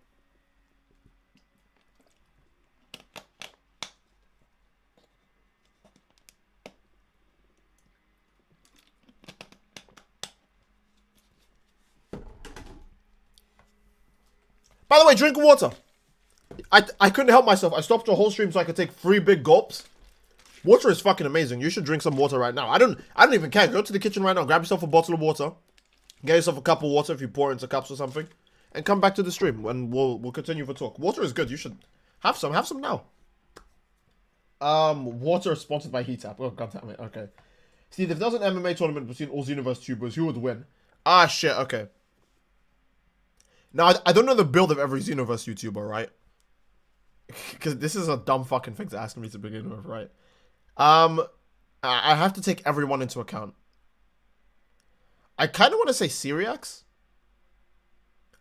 By the way, drink water. I couldn't help myself. I stopped the whole stream so I could take 3 big gulps. Water is fucking amazing. You should drink some water right now. I don't even care. Go to the kitchen right now. Grab yourself a bottle of water. Get yourself a cup of water if you pour it into cups or something. And come back to the stream and we'll continue the talk. Water is good. You should have some. Have some now. Water is sponsored by Heat Tap. Oh, god damn it. Okay. See, if there's an MMA tournament between all Xenoverse tubers, who would win? Ah, shit. Okay. Now, I don't know the build of every Xenoverse YouTuber, right? Because this is a dumb fucking thing to ask me to begin with, right? I have to take everyone into account. I kind of want to say Syriax.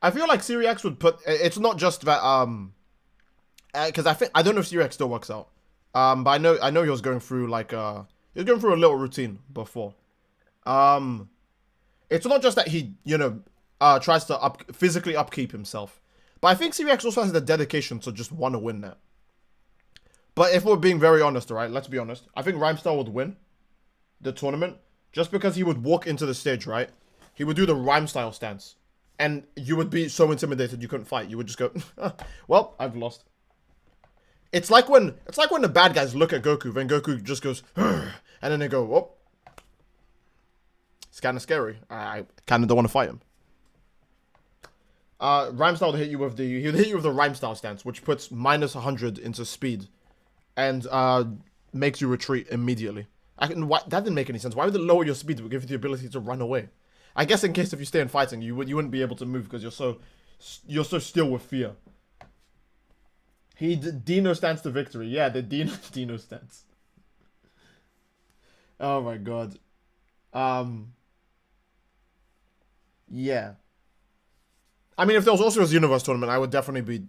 I feel like Syriax would put... It's not just that, because I don't know if Syriax still works out. But I know he was going through, like, he was going through a little routine before. It's not just that he, you know, tries to physically upkeep himself. But I think Syriax also has the dedication to just want to win that. But if we're being very honest, alright, let's be honest. I think Rhymestar would win the tournament just because he would walk into the stage, right? He would do the Rhyme style stance. And you would be so intimidated you couldn't fight. You would just go, well, I've lost. It's like when the bad guys look at Goku, then Goku just goes, and then they go, oh. It's kind of scary. I kind of don't want to fight him. Rhymestyle would hit you with the Rhymestyle stance, which puts minus 100 into speed, and makes you retreat immediately. That didn't make any sense. Why would it lower your speed but give you the ability to run away? I guess in case if you stay in fighting, you wouldn't be able to move because you're so still with fear. He Dino stance to victory. Yeah, the Dino stance. Oh my god. Yeah. I mean, if there was also a Xenoverse tournament, I would definitely be,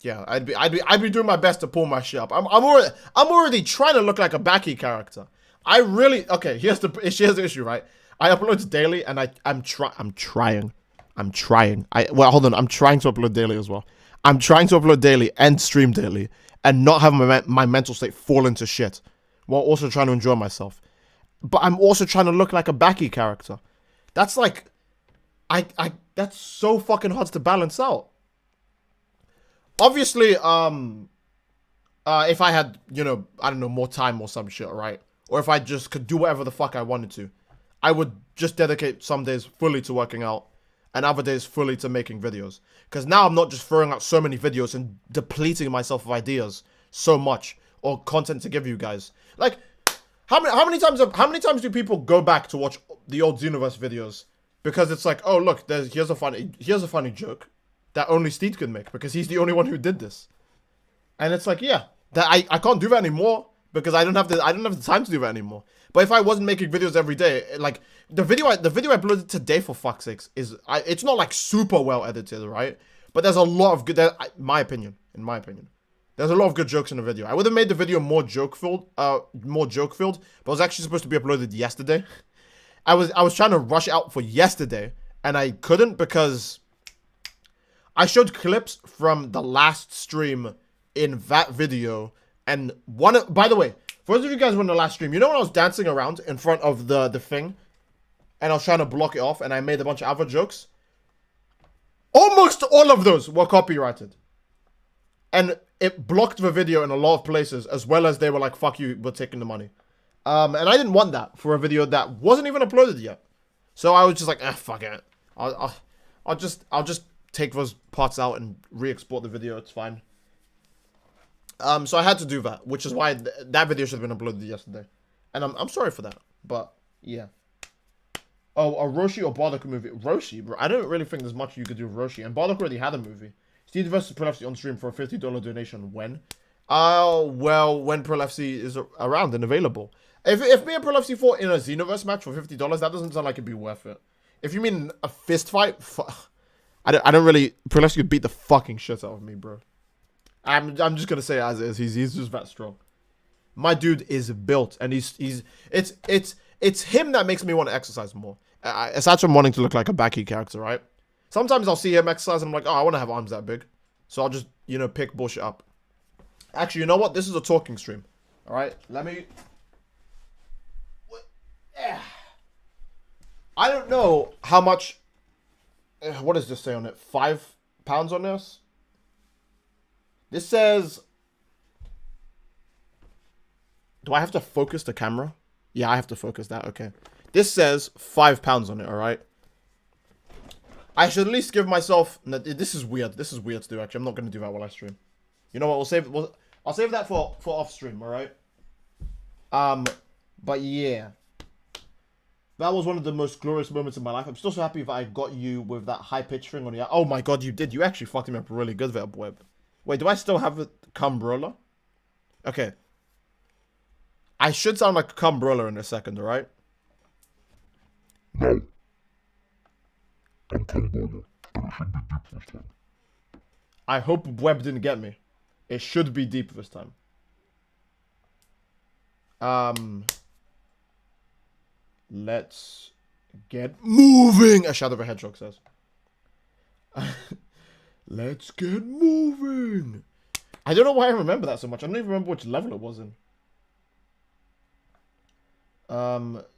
yeah, I'd be doing my best to pull my shit up. I'm already trying to look like a Baki character. Okay, here's the issue, right? I upload daily, and I'm trying. Well, hold on, I'm trying to upload daily as well. I'm trying to upload daily and stream daily, and not have my mental state fall into shit, while also trying to enjoy myself. But I'm also trying to look like a Baki character. That's like, that's so fucking hard to balance out. Obviously, if I had, you know, I don't know, more time or some shit, right? Or if I just could do whatever the fuck I wanted to, I would just dedicate some days fully to working out and other days fully to making videos. Because now I'm not just throwing out so many videos and depleting myself of ideas so much or content to give you guys. Like, how many times do people go back to watch the old Xenoverse videos? Because it's like, oh look, here's a funny joke that only Steed could make because he's the only one who did this. And it's like, yeah, that I can't do that anymore because I don't have the time to do that anymore. But if I wasn't making videos every day, like the video I uploaded today, for fuck's sakes, it's not like super well edited, right? But there's a lot of good, in my opinion, there's a lot of good jokes in the video. I would have made the video more joke filled, but it was actually supposed to be uploaded yesterday. I was trying to rush it out for yesterday, and I couldn't because I showed clips from the last stream in that video, and by the way, for those of you guys who were in the last stream, you know when I was dancing around in front of the thing, and I was trying to block it off, and I made a bunch of other jokes? Almost all of those were copyrighted. And it blocked the video in a lot of places, as well as they were like, fuck you, we're taking the money. And I didn't want that for a video that wasn't even uploaded yet. So I was just like, fuck it. I'll just take those parts out and re-export the video, it's fine. So I had to do that, which is why that video should have been uploaded yesterday. And I'm sorry for that, but yeah. Oh, a Roshi or Bardock movie. Roshi, bro. I don't really think there's much you could do with Roshi. And Bardock already had a movie. Steve vs. Prolefsky on stream for a $50 donation. When? Well, when Prolefsky is around and available. If me and Prolefsky fought in a Xenoverse match for $50, that doesn't sound like it'd be worth it. If you mean a fist fight, I don't really... Prolefsky would beat the fucking shit out of me, bro. I'm just gonna say it as it is. He's just that strong. My dude is built, and it's him that makes me want to exercise more. Aside from wanting to look like a Baki character, right? Sometimes I'll see him exercise and I'm like, oh, I want to have arms that big. So I'll just, pick bullshit up. Actually, you know what? This is a talking stream. All right, let me... I don't know how much... What does this say on it? 5 pounds on this? This says... Do I have to focus the camera? Yeah, I have to focus that. Okay. This says 5 pounds on it, alright? I should at least give myself... No, this is weird. This is weird to do, actually. I'm not going to do that while I stream. You know what? I'll save that for off stream, alright? But yeah. That was one of the most glorious moments in my life. I'm still so happy that I got you with that high-pitched thing on the... Oh my god, you did. You actually fucked him up really good there, Web. Wait, do I still have a Cumbrella? Okay. I should sound like a Cumbrella in a second, alright? No. I'm Cumbrella, but it should be deep this time. I hope Web didn't get me. It should be deep this time. Let's get moving, as Shadow the Hedgehog says. Let's get moving. I don't know why I remember that so much. I don't even remember which level it was in.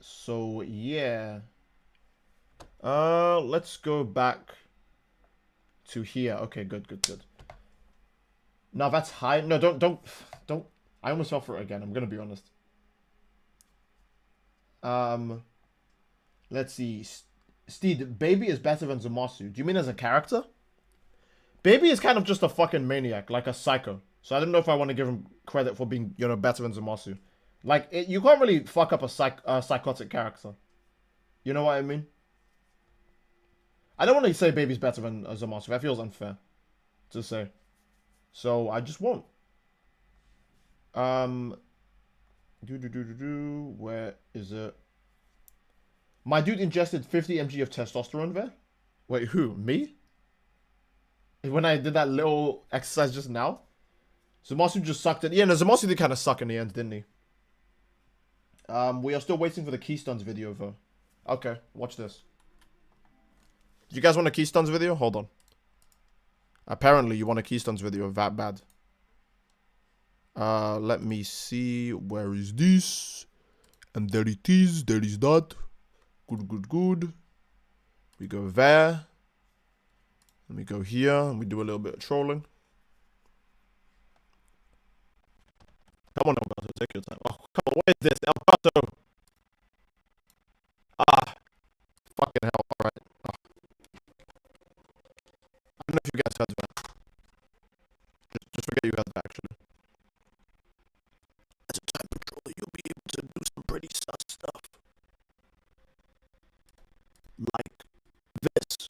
So yeah. Let's go back to here. Okay, good. Now that's high. No, don't. I almost fell for it again. I'm gonna be honest. Let's see. Steed, Baby is better than Zamasu. Do you mean as a character? Baby is kind of just a fucking maniac, like a psycho. So I don't know if I want to give him credit for being, better than Zamasu. Like, you can't really fuck up a psychotic character. You know what I mean? I don't want to say Baby's better than Zamasu. That feels unfair to say. So I just won't. Where is it? My dude ingested 50 mg of testosterone there. Wait, who? Me? When I did that little exercise just now? Zamasu just sucked it. Yeah, no, Zamasu did kind of suck in the end, didn't he? We are still waiting for the Keystones video, though. Okay, watch this. Do you guys want a Keystones video? Hold on. Apparently, you want a Keystones video that bad. Let me see. Where is this? And there it is. There is that. Good. We go there. Let me go here. And we do a little bit of trolling. Come on, Elgato. Take your time. Oh, come on. What is this? Elgato. Fucking hell. Alright. Oh. I don't know if you guys heard that. Just forget you heard that, actually. As a time controller, you'll be able to do some pretty sus stuff. Like this.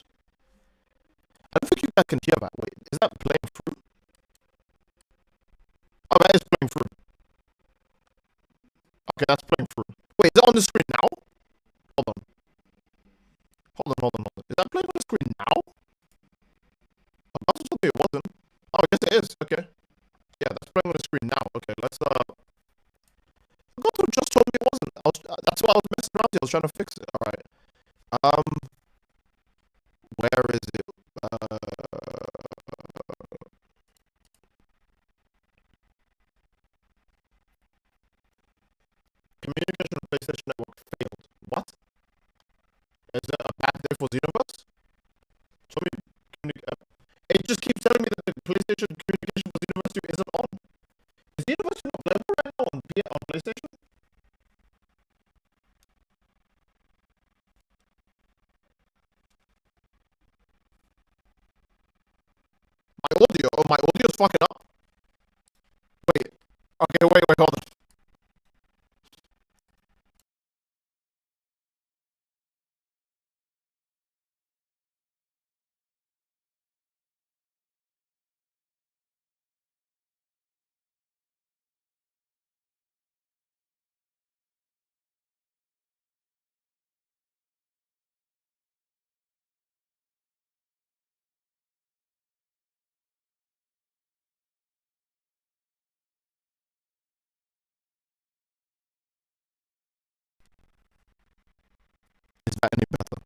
I don't think you guys can hear that. Wait, is that playing fruit? Oh, that is playing fruit. it on the screen now? Hold on. Hold on. Is that playing on the screen now? That's told me it wasn't. Oh, yes it is. Okay. Yeah, that's playing on the screen now. Okay, let's Elgato just told me it wasn't. That's why I was messing around here. I was trying to fix it. Alright. Where is it? Communication on PlayStation Network failed. What? Is that a bad day for Xenoverse? So it just keeps telling me that the PlayStation communication for Xenoverse 2 isn't on. Is Xenoverse 2 not playable right now on PlayStation? My audio is fucking up. Wait. Okay, wait, hold on. Is that any better?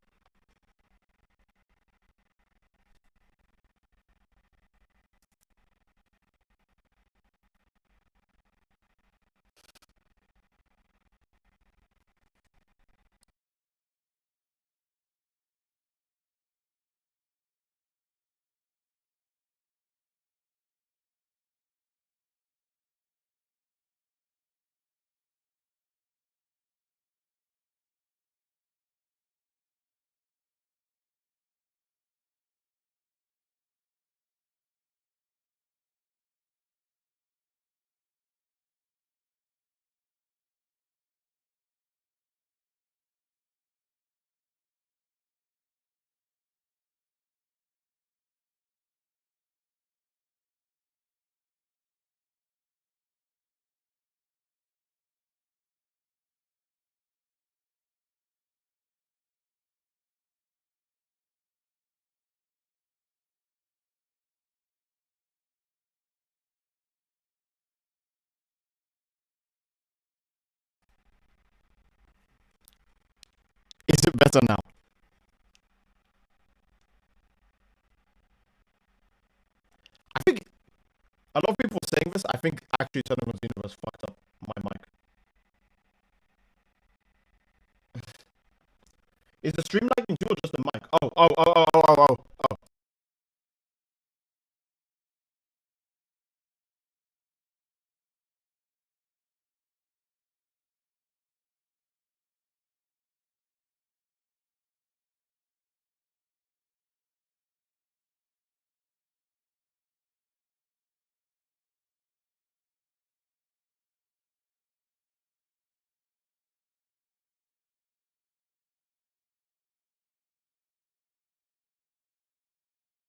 Is it better now? I think a lot of people saying this. I think actually turning on Xenoverse 5